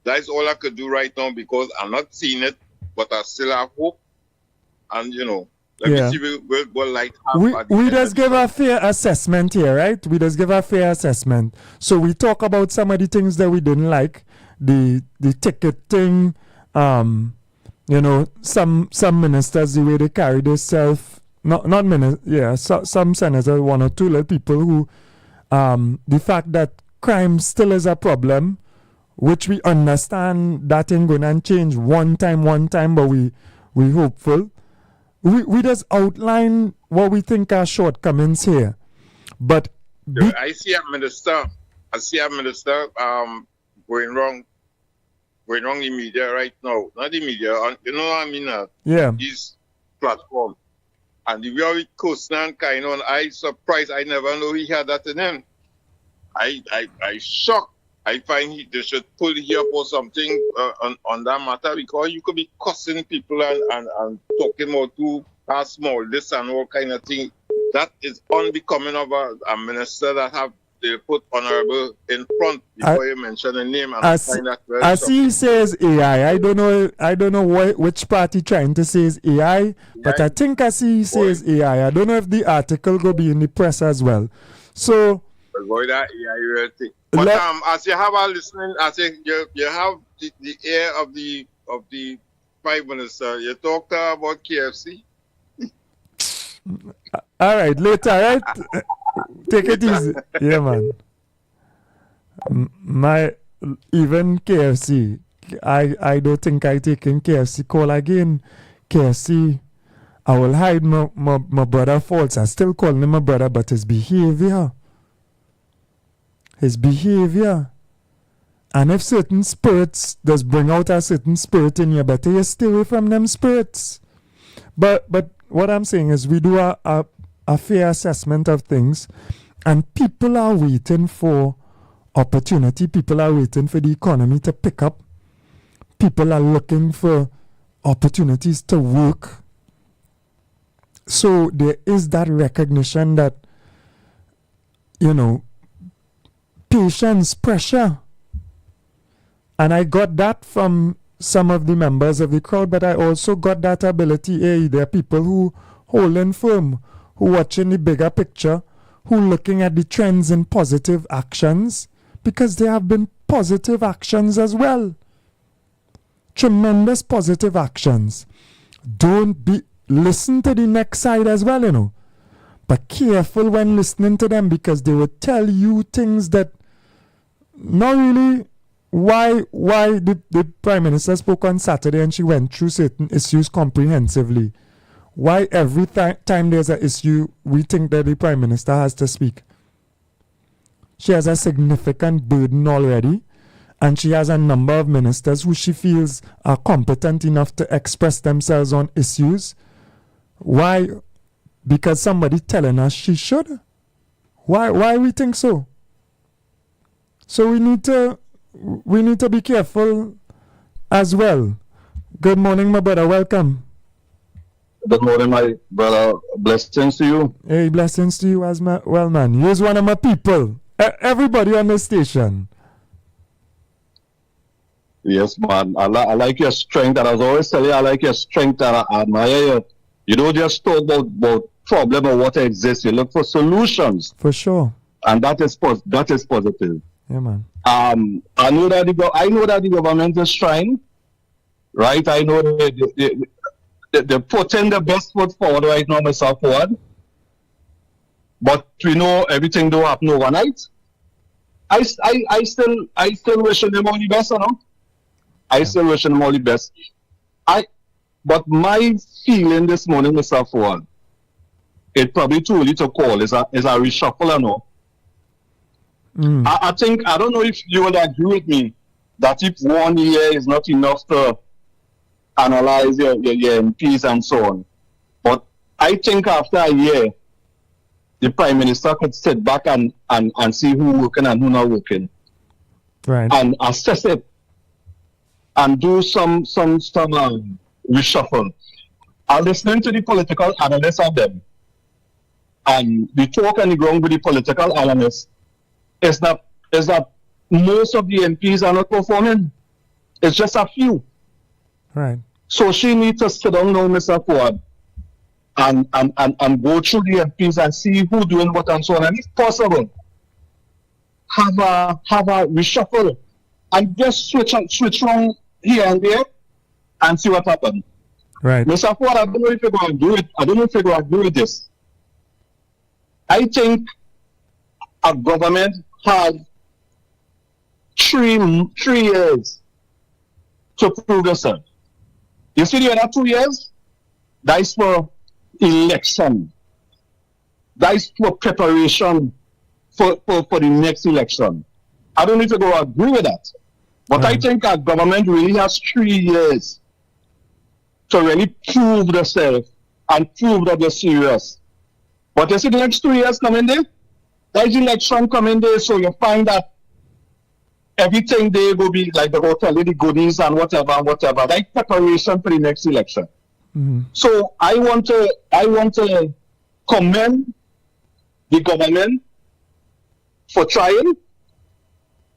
[SPEAKER 15] That is all I could do right now, because I'm not seeing it, but I still have hope. And, let me see what light have.
[SPEAKER 1] We just give a fair assessment here, right? We just give a fair assessment. So we talk about some of the things that we didn't like, the ticket thing, some ministers, the way they carry themselves. Some senators, one or two little people who, the fact that crime still is a problem, which we understand that ain't gonna change one time, but we hopeful. We just outline what we think are shortcomings here, but
[SPEAKER 15] I see a minister going wrong in media right now. Not the media, his platform. And the way we coasting and kind on, I surprised. I never know he had that in him. I shocked. I find they should pull here up or something on that matter, because you could be cussing people and talking about too small, this and all kind of thing. That is unbecoming of a minister that they put honorable in front before you mention a name. And I find that very
[SPEAKER 1] I see he says AI. I don't know which party trying to say is AI, but I think I see he says AI. I don't know if the article go be in the press as well. So
[SPEAKER 15] avoid that AI thing. But as you have a listening, as you have the ear of the Prime Minister, you talk about KFC.
[SPEAKER 1] All right, later, right? Take it easy. Yeah, man. Even KFC, I don't think I taking KFC call again. KFC, I will hide my brother faults. I still call him my brother, but his behavior. his behavior. And if certain spirits does bring out a certain spirit in you, better you stay away from them spirits. But what I'm saying is we do a fair assessment of things, and people are waiting for opportunity. People are waiting for the economy to pick up. People are looking for opportunities to work. So there is that recognition that, patience, pressure. And I got that from some of the members of the crowd, but I also got that ability. Hey, there are people who holding firm, who watching the bigger picture, who looking at the trends in positive actions, because there have been positive actions as well. Tremendous positive actions. Listen to the next side as well, But careful when listening to them, because they will tell you things that not really. Why the Prime Minister spoke on Saturday and she went through certain issues comprehensively? Why every time there's an issue, we think that the Prime Minister has to speak? She has a significant burden already, and she has a number of ministers who she feels are competent enough to express themselves on issues. Why? Because somebody telling us she should? Why we think so? So we need to be careful as well. Good morning, my brother. Welcome.
[SPEAKER 16] Good morning, my brother. Blessings to you.
[SPEAKER 1] Hey, blessings to you as well, man. You're one of my people. Everybody on the station.
[SPEAKER 16] Yes, man. I like your strength, and I was always telling you, I like your strength, and I admire you. You don't just talk about problem or what exists. You look for solutions.
[SPEAKER 1] For sure.
[SPEAKER 16] And that is positive.
[SPEAKER 1] Yeah, man.
[SPEAKER 16] I know that the government is trying, right? I know they're putting the best foot forward right now, myself forward. But we know everything don't happen overnight. I still wishing them all the best, I still wishing them all the best. But my feeling this morning, myself forward, it probably too early to call is a reshuffle, I think, I don't know if you would agree with me that if 1 year is not enough to analyze your MPs and so on. But I think after a year, the Prime Minister could sit back and see who working and who not working.
[SPEAKER 1] Right.
[SPEAKER 16] And assess it and do some reshuffle. I'm listening to the political analysts of them. And the talk on the ground with the political analysts is that most of the MPs are not performing. It's just a few.
[SPEAKER 1] Right.
[SPEAKER 16] So she needs to sit down now, Mr. Ford, and go through the MPs and see who doing what and so on. And if possible, have a reshuffle and just switch around here and there and see what happens.
[SPEAKER 1] Right.
[SPEAKER 16] Mr. Ford, I don't know if you're going to do it. I don't know if you're going to do with this. I think a government has 3 years to prove itself. You see the other 2 years? That is for election. That is for preparation for the next election. I don't need to go agree with that. But I think our government really has 3 years to really prove themselves and prove that they're serious. But you see the next 2 years coming there? There's election coming there, so you find that everything there will be like the hotel, the goodies and whatever, like preparation for the next election.
[SPEAKER 1] Mm-hmm.
[SPEAKER 16] So I want to commend the government for trying,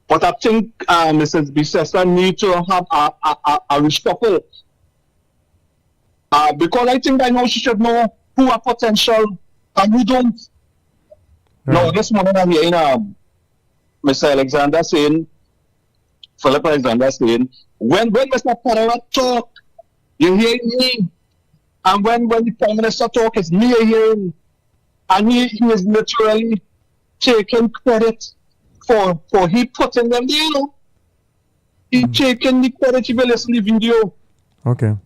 [SPEAKER 16] but I think Mrs. Bicester needs to have a reshuffle. Because I think she should know who are potential and who don't. Right. No, this morning I'm hearing Mr. Alexander saying, Philip Alexander saying, when Mr. Pereira talk, you hear me. And when the Prime Minister talk, it's me hearing. And he is literally taking credit for he putting them there. He taking the credit if you listen to the video.
[SPEAKER 1] Okay.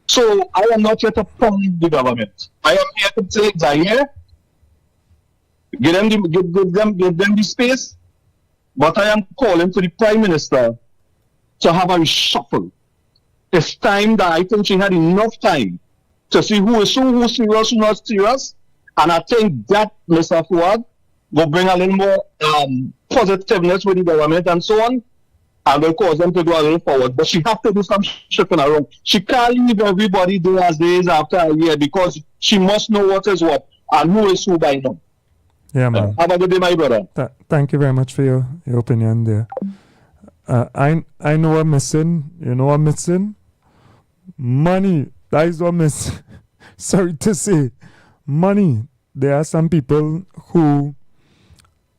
[SPEAKER 16] So I am not here to pound the government. I am here to say Zaire, give them the space But I am calling for the Prime Minister to have a reshuffle. It's time that I think she had enough time to see who's serious, who's not serious. And I think that, Mr. Fuad, will bring a little more positiveness with the government and so on, and will cause them to go a little forward. But she has to do some shifting around. She can't leave everybody there as days after a year, because she must know what is what and who is who by now.
[SPEAKER 1] Yeah, man.
[SPEAKER 16] Have a good day, my brother.
[SPEAKER 1] Thank you very much for your opinion there. I know what I'm missing. You know what I'm missing? Money. That is what I'm missing. Sorry to say. Money. There are some people who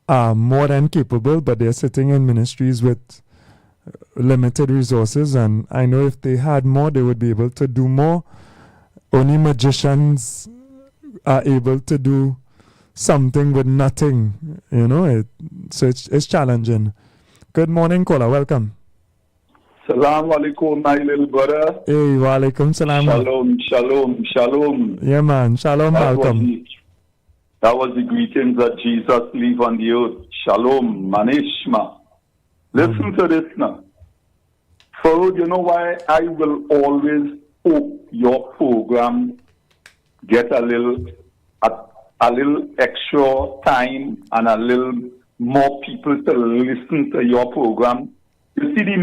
[SPEAKER 1] are more than capable, but they're sitting in ministries with limited resources, and I know if they had more, they would be able to do more. Only magicians are able to do something with nothing, you know. So it's challenging. Good morning, caller. Welcome.
[SPEAKER 17] Salam alaikum, my little brother.
[SPEAKER 1] Hey, wa alaikum salam.
[SPEAKER 17] Shalom, shalom, shalom.
[SPEAKER 1] Yeah, man. Shalom, welcome.
[SPEAKER 17] That was the greetings that Jesus leave on the earth. Shalom, manishma. Listen to this now. So, you know why I will always hope your program get a little extra time and a little more people to listen to your program. You see, the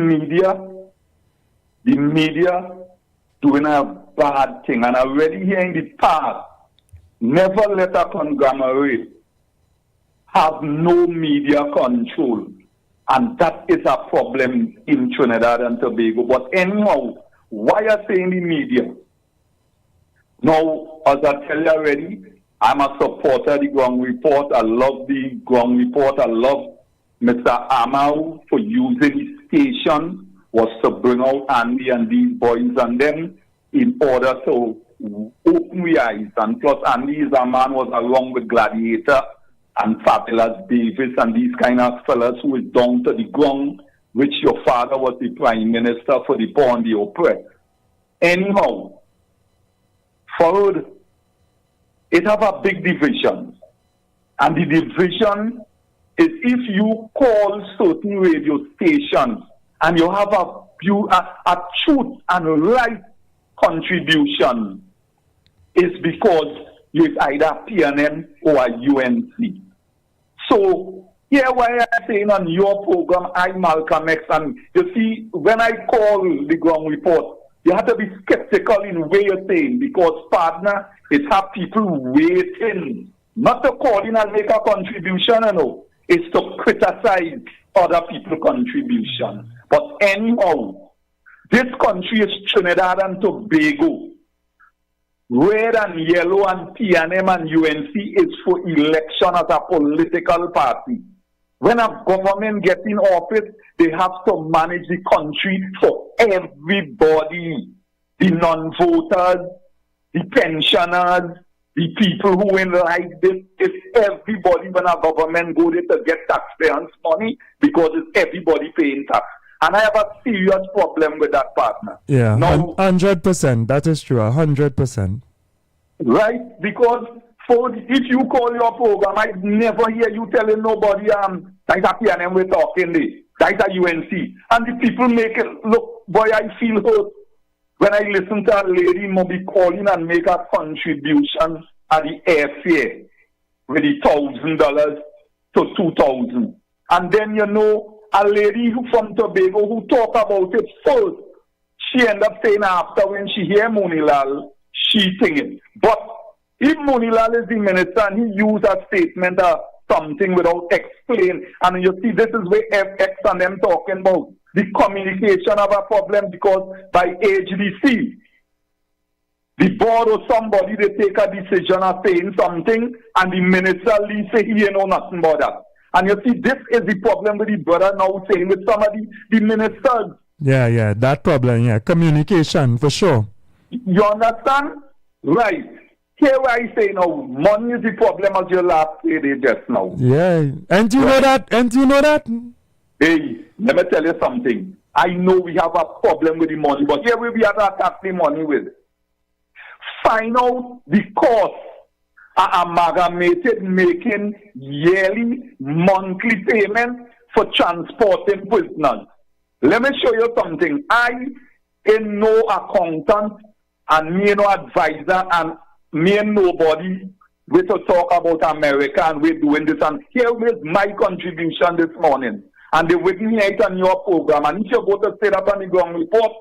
[SPEAKER 17] media doing a bad thing, and already here in the past, never let a conglomerate have no media control, and that is a problem in Trinidad and Tobago. But anyhow, why I say in the media? Now, as I tell you already, I'm a supporter of the Ground Report. I love the Ground Report. I love Mr. Amau for using his station was to bring out Andy and these boys and them in order to open the eyes. And plus, Andy is a man was along with Gladiator and Fabulous Davis and these kind of fellas who is down to the ground, which your father was the Prime Minister for the poor and the oppressed. Anyhow, forward, it have a big division. And the division is if you call certain radio stations and you have a truth and right contribution, is because you is either PNM or a UNC. So, here why I'm saying on your program, I Malcolm X, and you see, when I call the Ground Report, you have to be skeptical in what you're saying, because, partner, it have people waiting, not to call in and make a contribution, you know. It's to criticize other people's contribution. But anyhow, this country is Trinidad and Tobago. Red and yellow and PNM and UNC is for election as a political party. When a government gets in office, they have to manage the country for everybody. The non-voters, the pensioners, the people who in like this, it's everybody. When a government goes there to get taxpayers' money, because it's everybody paying tax. And I have a serious problem with that, partner.
[SPEAKER 1] Yeah,
[SPEAKER 17] now,
[SPEAKER 1] 100%. That is true, 100%.
[SPEAKER 17] Right? Because if you call your program, I never hear you telling nobody, that's a PNM we're talking there. That's a UNC. And the people make it look, boy, I feel hurt when I listen to a lady maybe calling and make a contribution at the airfare with the $1,000 to $2,000. And then, you know, a lady who from Tobago who talk about it first, she end up saying after when she hear Monilal, she think it. But if Monilal is the minister and he use a statement or something without explain, and you see this is where FX and them talking about the communication of a problem, because by HDC, the board or somebody, they take a decision of saying something and the minister say he know nothing about that. And you see, this is the problem with the brother now saying with some of the ministers.
[SPEAKER 1] Yeah, that problem, yeah. Communication, for sure.
[SPEAKER 17] You understand? Right. Here where I say now, money is the problem as your last day just now.
[SPEAKER 1] Yeah. And you know that?
[SPEAKER 17] Hey, let me tell you something. I know we have a problem with the money, but here we have to attack the money with. Find out the cost. Amalgamated making yearly, monthly payment for transporting prisoners. Let me show you something. I ain't no accountant and me no advisor and me and nobody we to talk about America and we're doing this. And here is my contribution this morning. And they wouldn't hear it on your program. And if you go to say that on the ground report,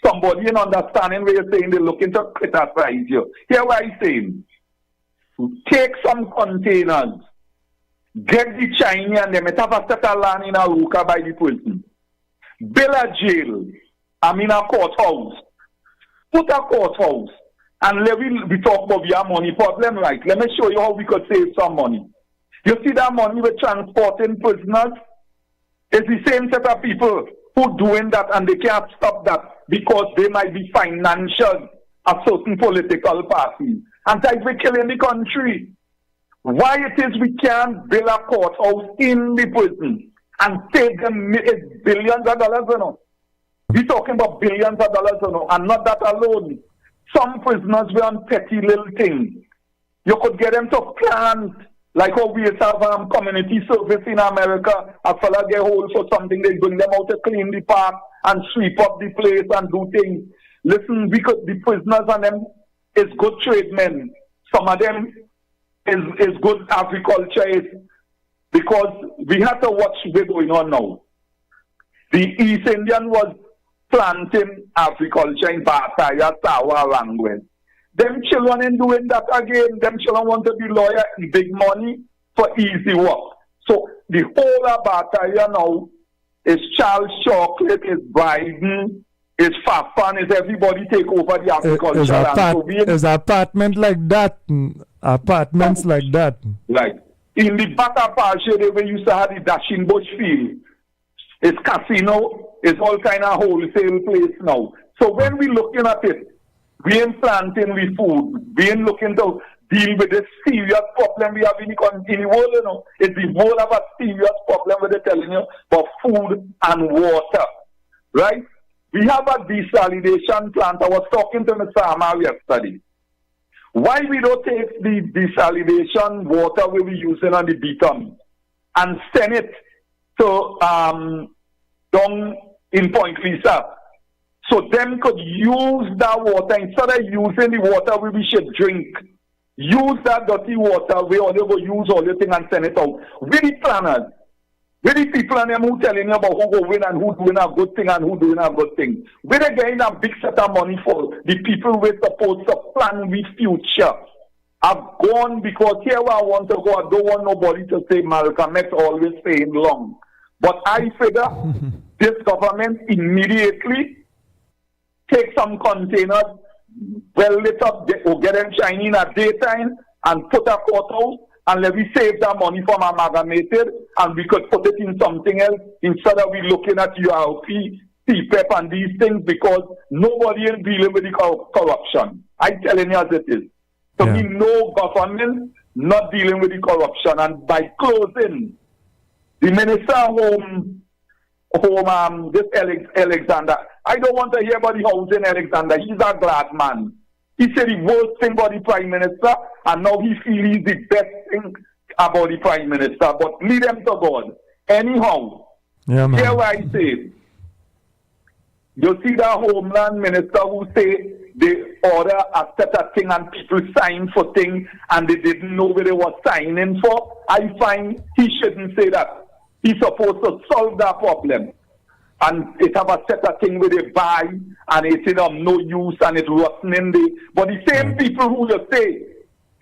[SPEAKER 17] somebody in understanding where you're saying they're looking to criticize you. Here what I'm saying. Take some containers, get the Chinese and them, have a set of land in a Ruka by the prison. Build a jail, a courthouse. Put a courthouse. And let we talk about your money problem, right? Let me show you how we could save some money. You see that money we're transporting prisoners? It's the same set of people who doing that and they can't stop that because they might be financial of certain political parties. And that we're killing the country. Why it is we can't build a courthouse in the prison and save them billions of dollars, you know? We're talking about billions of dollars, you know, and not that alone. Some prisoners were on petty little things. You could get them to plant, like how we have community service in America. A fella get hold for something, they bring them out to clean the park and sweep up the place and do things. Listen, the prisoners and them is good tradesmen. Some of them is good agriculture because we have to watch what's going on now. The East Indian was planting agriculture in Bataya, Sawa, Rangwell. Them children ain't doing that again. Them children want to be lawyer and big money for easy work. So the whole of Bataya now is Charles Chocolate, is Biden, is Fafan, is everybody take over the agriculture.
[SPEAKER 1] Is apartment like that? Apartments like that?
[SPEAKER 17] Right. In the Bata Pasha, where you used to have the Dashing Bush field, it's casino, it's all kind of wholesale place now. So when we looking at it, we ain't planting with food. We ain't looking to deal with this serious problem we have in the world, you know. It's the world of a serious problem where they're telling you about food and water. Right? We have a desalination plant. I was talking to Mr. Amar yesterday. Why we don't take the desalination water we be using on the beacon and send it to down in Point Lisa, so them could use that water instead of using the water we should drink. Use that dirty water we only go use all the thing and send it out. We the planners, we the people and them who telling you about who go win and who doing a good thing and who doing a good thing. We they getting a big set of money for the people we supposed to plan with future. I've gone because here where I want to go, I don't want nobody to say Malcolm X always saying long. But I figure this government immediately take some containers, well lit up, or get them shining at daytime and put a courthouse and let me save that money from amalgamated and we could put it in something else instead of we looking at URP, CPEP and these things because nobody is dealing with the corruption. I'm telling you as it is. So we know government not dealing with the corruption and by closing the minister home this Alexander. I don't want to hear about the housing Alexander. He's a glad man. He said the worst thing about the prime minister, and now he feels the best thing about the prime minister. But lead them to God. Anyhow,
[SPEAKER 1] yeah, man.
[SPEAKER 17] Hear what I say. You see that homeland minister who say they order a set of thing and people sign for things and they didn't know where they were signing for. I find he shouldn't say that. He's supposed to solve that problem. And it have a set of thing where they buy and it's in no use and it's rotten in the. But the same people who you say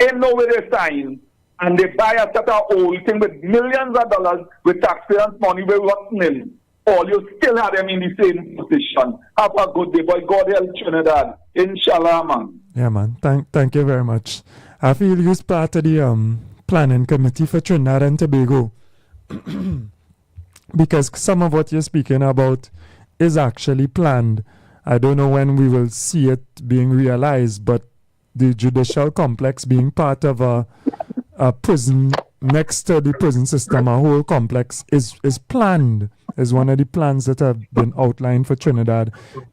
[SPEAKER 17] ain't know where they sign and they buy a set of old thing with millions of dollars with taxpayers' money where rotten in. Or you still have them in the same position. Have a good day, boy. God help Trinidad. Inshallah, man.
[SPEAKER 1] Yeah, man. Thank you very much. I feel you're part of the planning committee for Trinidad and Tobago. Because some of what you're speaking about is actually planned. I don't know when we will see it being realized, but the judicial complex being part of a prison next to the prison system, a whole complex is planned, is one of the plans that have been outlined for Trinidad.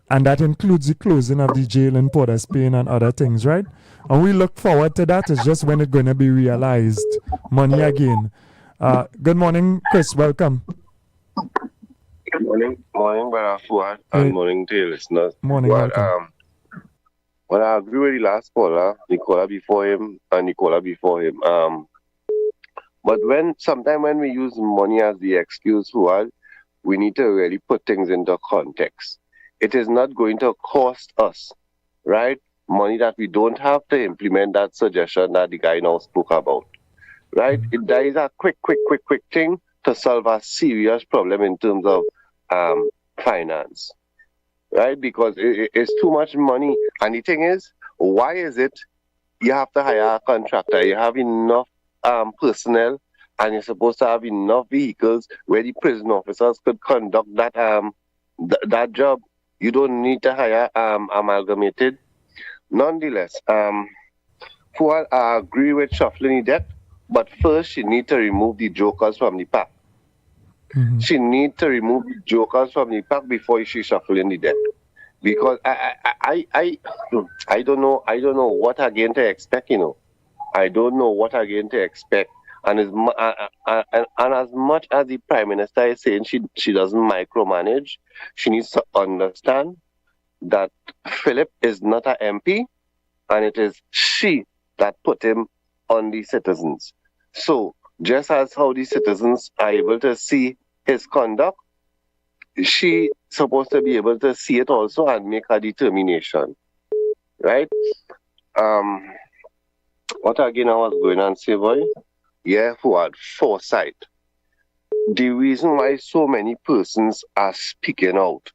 [SPEAKER 1] And that includes the closing of the jail in Port of Spain and other things, right? And we look forward to that. It's just when it's going to be realized. Money again. Good morning, Chris. Welcome.
[SPEAKER 18] Morning, Brother Fuad, and morning to your listeners.
[SPEAKER 1] Morning, welcome.
[SPEAKER 18] Well, I agree with the last caller, Nicola before him, and Nicola before him. But sometimes when we use money as the excuse, Fuad, we need to really put things into context. It is not going to cost us, right, money that we don't have to implement that suggestion that the guy now spoke about, right? That is a quick thing to solve a serious problem in terms of finance, right? Because it's too much money. And the thing is, why is it you have to hire a contractor? You have enough personnel, and you're supposed to have enough vehicles where the prison officers could conduct that that job. You don't need to hire amalgamated. Nonetheless, Fuad, I agree with shuffling the deck, but first she need to remove the jokers from the pack. She need to remove the jokers from the pack before she shuffling the deck. Because I don't know what again to expect, I don't know what again to expect. And as much as the Prime Minister is saying she doesn't micromanage, she needs to understand that Philip is not an MP, and it is she that put him on the citizens. So just as how the citizens are able to see his conduct, she supposed to be able to see it also and make a determination, right? What again I was going on say, boy? Yeah, Fuad, foresight. The reason why so many persons are speaking out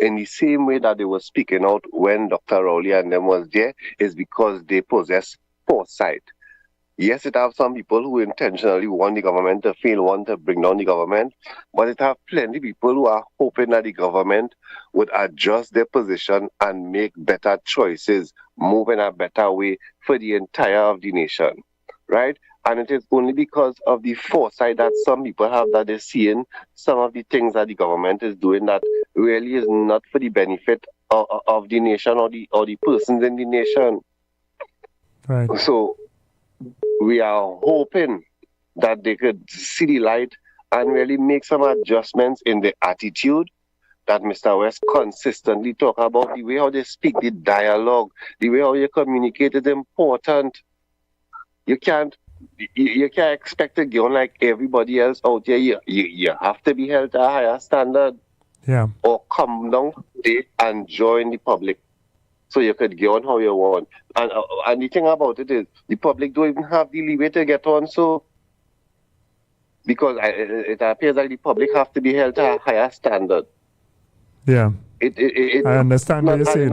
[SPEAKER 18] in the same way that they were speaking out when Dr. Rowley and them was there is because they possess foresight. Yes, it have some people who intentionally want the government to fail, want to bring down the government, but it have plenty of people who are hoping that the government would adjust their position and make better choices, move in a better way for the entire of the nation, right? And it is only because of the foresight that some people have that they're seeing some of the things that the government is doing that really is not for the benefit of the nation or the persons in the nation.
[SPEAKER 1] Right.
[SPEAKER 18] So we are hoping that they could see the light and really make some adjustments in the attitude that Mr. West consistently talk about. The way how they speak, the dialogue, the way how you communicate is important. You can't expect to go on like everybody else out there. You have to be held to a higher standard.
[SPEAKER 1] Yeah.
[SPEAKER 18] Or come down today and join the public so you could get on how you want. And the thing about it is, the public don't even have the leeway to get on, so because it appears like the public have to be held to a higher standard.
[SPEAKER 1] Yeah. I understand what you're saying.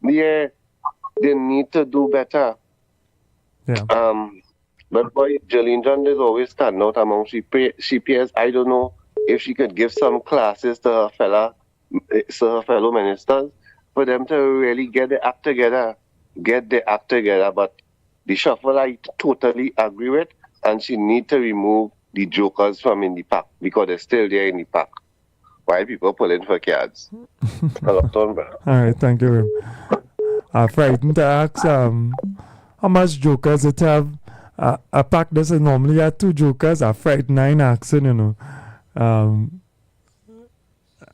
[SPEAKER 18] Yeah, they need to do better.
[SPEAKER 1] Yeah.
[SPEAKER 18] But boy, Jolene John is always standing out among she peers. I don't know if she could give some classes to her fellow ministers for them to really get the act together. But the shuffle, I totally agree with, and she need to remove the jokers from in the pack because they're still there in the pack. Why people pulling for cards?
[SPEAKER 1] All right, thank you. I'm frightened to ask how much jokers it have. A pack does normally have 2 jokers. I'm frightened I'm asking,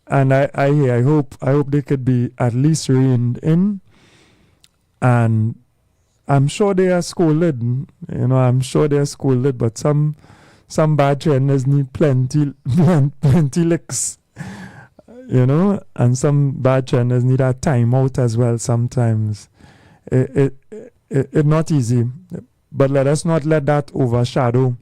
[SPEAKER 1] and I hope they could be at least reined in, and I'm sure they are scolded. I'm sure they are scolded, but some bad trainers need plenty licks, and some bad trainers need a timeout as well sometimes. It's not easy, but let us not let that overshadow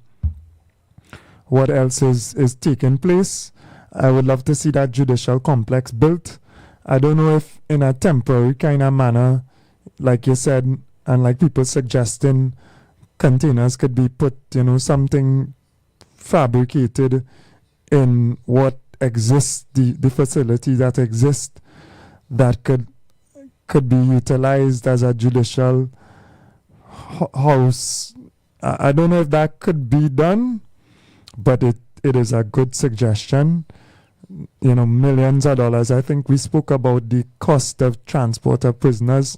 [SPEAKER 1] what else is taking place. I would love to see that judicial complex built. I don't know if in a temporary kind of manner, like you said, and like people suggesting, containers could be put, something fabricated in what exists, the facility that exists, that could be utilized as a judicial house. I don't know if that could be done, but it is a good suggestion. Millions of dollars. I think we spoke about the cost of transport of prisoners,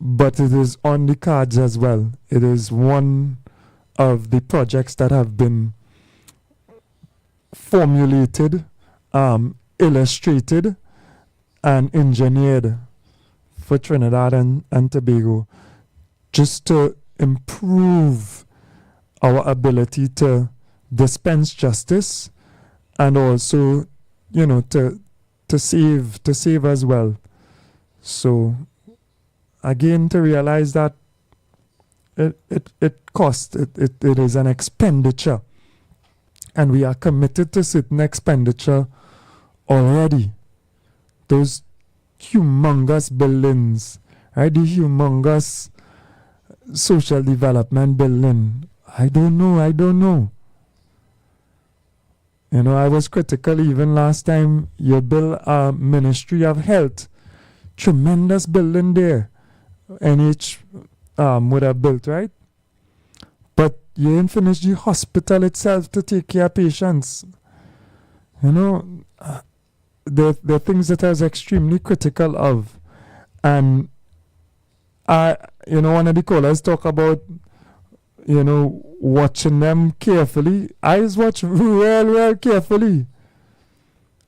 [SPEAKER 1] but it is on the cards as well. It is one of the projects that have been formulated, illustrated, and engineered for Trinidad and Tobago, just to improve our ability to dispense justice and also, to save as well. So again, to realize that it costs, it is an expenditure, and we are committed to certain expenditure already. Those humongous buildings, right? The humongous social development building. I don't know. I was critical even last time you built a Ministry of Health. Tremendous building there. NH would have built, right? But you didn't finish the hospital itself to take care of patients. The things that I was extremely critical of. And one of the callers talk about, watching them carefully. I watch real carefully.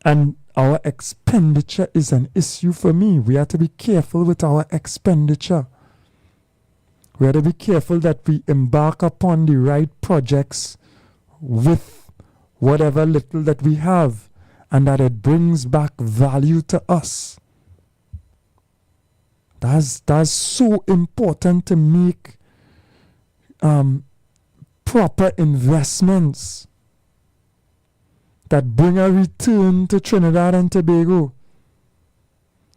[SPEAKER 1] And our expenditure is an issue for me. We have to be careful with our expenditure. We have to be careful that we embark upon the right projects with whatever little that we have, and that it brings back value to us. That's so important to make proper investments that bring a return to Trinidad and Tobago.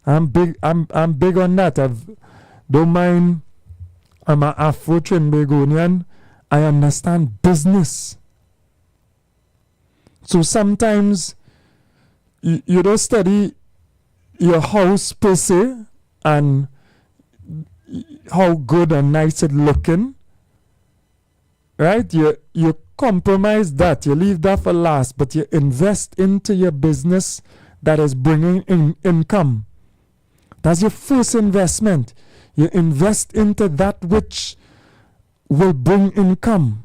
[SPEAKER 1] I'm big on that. Don't mind. I'm an Afro-Trinbagonian. I understand business. So sometimes you don't study your house per se and how good and nice it looking. Right? You compromise that. You leave that for last, but you invest into your business that is bringing in income. That's your first investment. You invest into that which will bring income.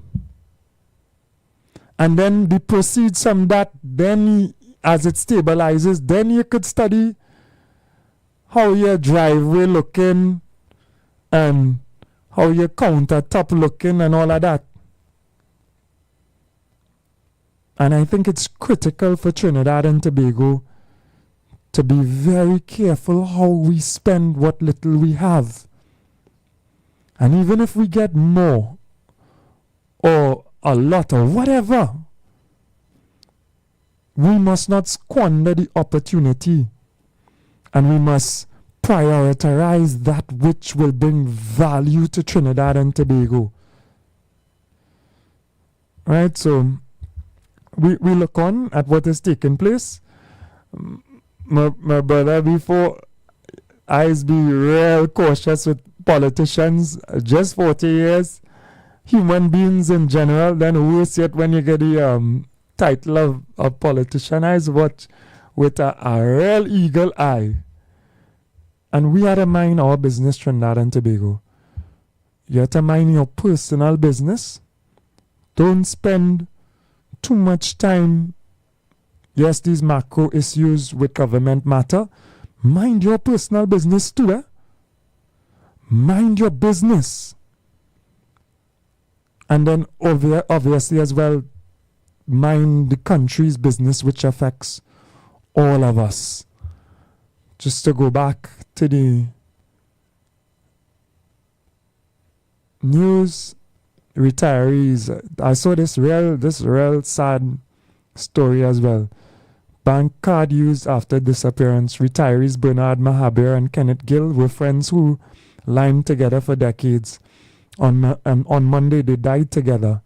[SPEAKER 1] And then the proceeds from that, then as it stabilizes, then you could study how your driveway looking and how your countertop looking and all of that. And I think it's critical for Trinidad and Tobago to be very careful how we spend what little we have. And even if we get more or a lot or whatever, we must not squander the opportunity, and we must prioritize that which will bring value to Trinidad and Tobago. Right? So we look on at what is taking place. My brother, before I be real cautious with politicians, just 40 years, human beings in general, then worse yet when you get the title of politician. I watch with a real eagle eye. And we have to mind our business, Trinidad and Tobago. You have to mind your personal business. Don't spend too much time. Yes, these macro issues with government matter. Mind your personal business too, eh? Mind your business. And then obviously as well, mind the country's business, which affects all of us. Just to go back to the news, retirees. I saw this real sad story as well. Bank card used after disappearance. Retirees Bernard Mahabir and Kenneth Gill were friends who lined together for decades. On Monday, they died together.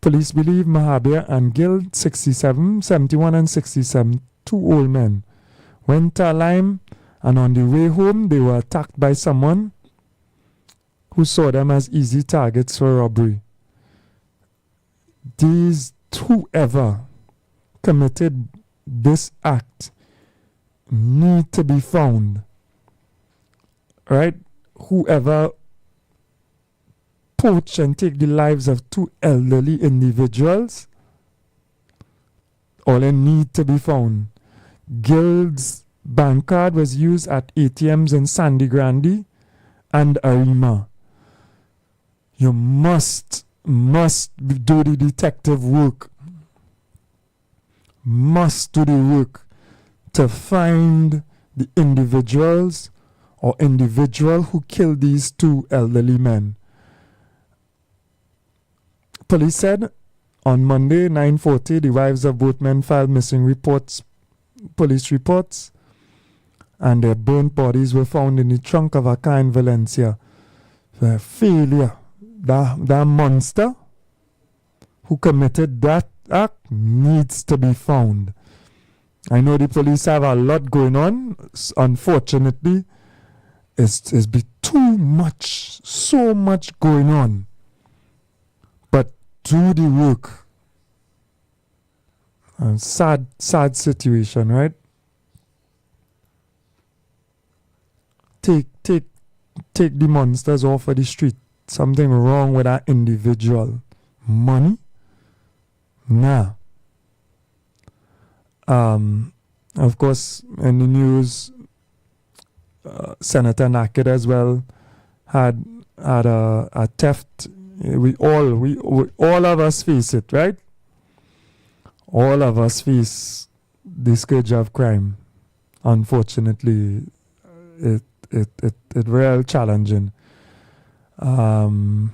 [SPEAKER 1] Police believe Mahabir and Gill, 71 and 67, two old men, went to a lime, and on the way home, they were attacked by someone who saw them as easy targets for robbery. Whoever committed this act need to be found. Right? Whoever poach and take the lives of two elderly individuals or they need to be found. Guild's bank card was used at ATMs in Sandy Grande and Arima. You must do the detective work. Must do the work to find the individuals or individual who killed these two elderly men. Police said on Monday, 9:40, the wives of both men filed missing police reports, and their burnt bodies were found in the trunk of a car in Valencia. The failure. That monster who committed that act needs to be found. I know the police have a lot going on. Unfortunately, it's be too much, so much going on. But do the work. And sad situation, right? Take the monsters off of the street. Something wrong with that individual. Money? Nah. Of course, in the news, Senator Naked as well had a theft. We all of us face it, right? All of us face the scourge of crime. Unfortunately, it real challenging. Of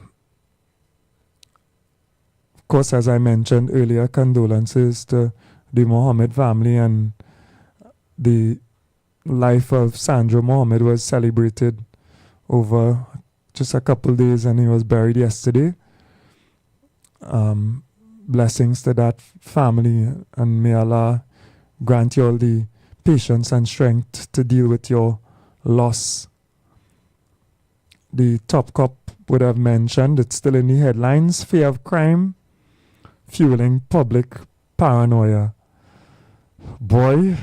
[SPEAKER 1] course, as I mentioned earlier, condolences to the Mohammed family, and the life of Sandro Mohammed was celebrated over just a couple days, and he was buried yesterday. Blessings to that family, and may Allah grant you all the patience and strength to deal with your loss. The top cop would have mentioned, it's still in the headlines, fear of crime fueling public paranoia. Boy,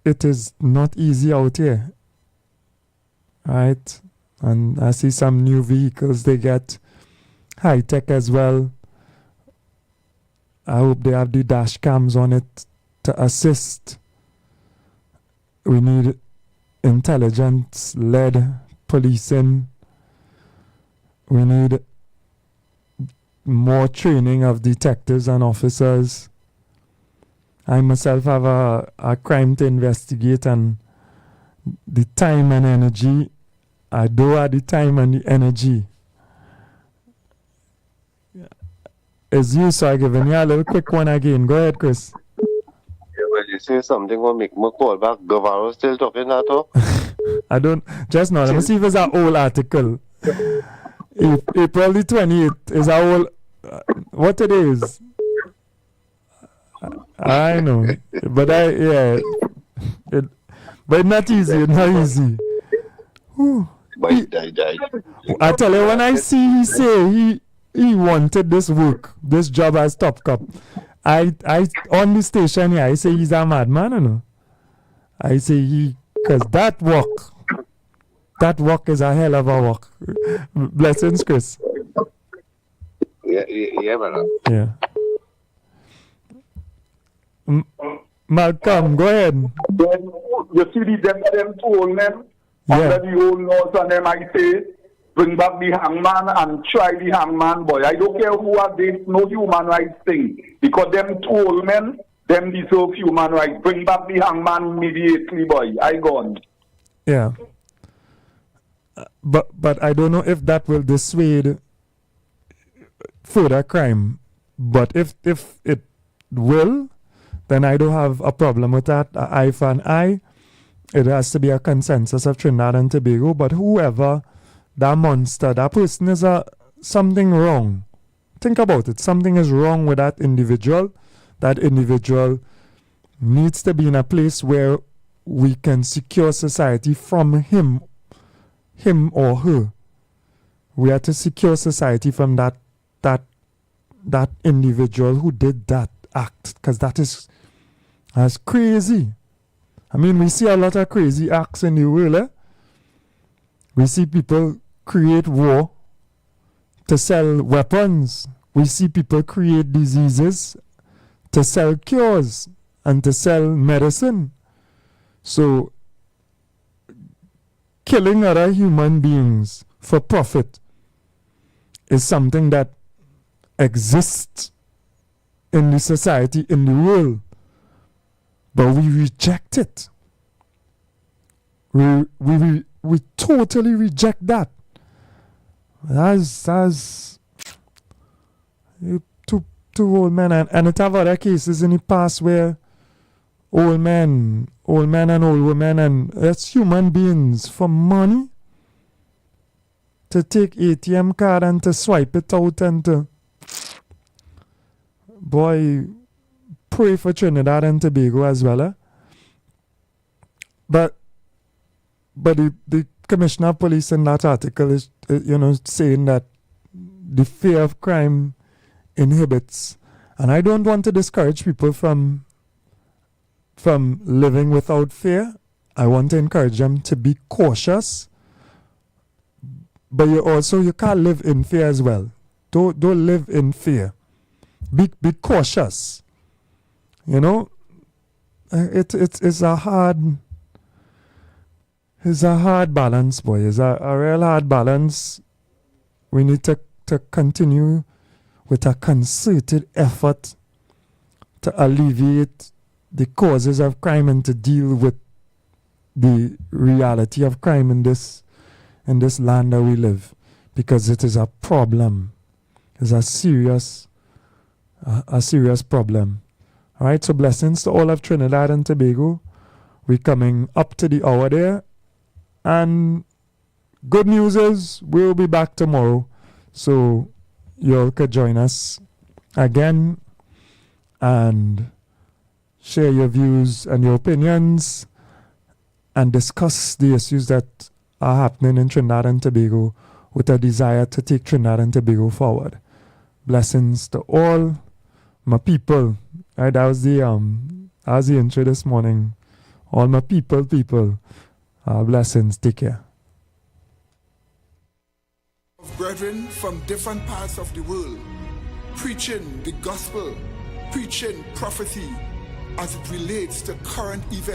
[SPEAKER 1] it is not easy out here, right? And I see some new vehicles, they get high tech as well. I hope they have the dash cams on it to assist. We need intelligence-led policing. We need more training of detectives and officers. I myself have a crime to investigate, and the time and energy, I do have the time and the energy. It's you, so I'm giving you a little quick one again. Go ahead, Chris.
[SPEAKER 18] Yeah, well, you say something will make me call back. Guevara still talking that talk?
[SPEAKER 1] I don't, just now, let me see if it's an old article. April the 28th is our old, what it is. I know, but but not easy, not easy. I tell you, when I see he say he wanted this work, this job as top cop, I on the station here, I say he's a madman, you know. I say because that work is a hell of a work. Blessings, Chris.
[SPEAKER 18] Yeah, man.
[SPEAKER 1] Yeah. Malcolm, go ahead.
[SPEAKER 17] You see them two old men under the old laws, and them I say, bring back the hangman and try the hangman, boy. I don't care who are they, no human rights thing. Because them two old men, them deserve human rights. Bring back the hangman immediately, boy. I gone.
[SPEAKER 1] Yeah. But I don't know if that will dissuade further crime. But if it will, then I don't have a problem with that. Eye for an eye. It has to be a consensus of Trinidad and Tobago. But whoever, that monster, that person is something wrong. Think about it. Something is wrong with that individual. That individual needs to be in a place where we can secure society from him or her. We have to secure society from that individual who did that act, because that's crazy. I mean, we see a lot of crazy acts in the world. We see people create war to sell weapons. We see people create diseases to sell cures and to sell medicine. So, killing other human beings for profit is something that exists in the society, in the world. But we reject it. We totally reject that. As two old men, and it have other cases in the past where old men and old women, and it's human beings for money to take ATM card and to swipe it out and to, boy, pray for Trinidad and Tobago as well. But the commissioner of police in that article is, saying that the fear of crime inhibits, and I don't want to discourage people from living without fear. I want to encourage them to be cautious, but you can't live in fear as well. Don't live in fear. Be cautious. It's a hard balance, boy. It's a real hard balance. We need to continue with a concerted effort to alleviate the causes of crime and to deal with the reality of crime in this land that we live, because it is a problem. It's a serious problem. All right, so blessings to all of Trinidad and Tobago. We're coming up to the hour there, and good news is we'll be back tomorrow, so you all could join us again and share your views and your opinions and discuss the issues that are happening in Trinidad and Tobago with a desire to take Trinidad and Tobago forward. Blessings to all my people. Right, that was the intro this morning. All my people. Blessings. Take care.
[SPEAKER 19] Brethren from different parts of the world, preaching the gospel, preaching prophecy as it relates to current events.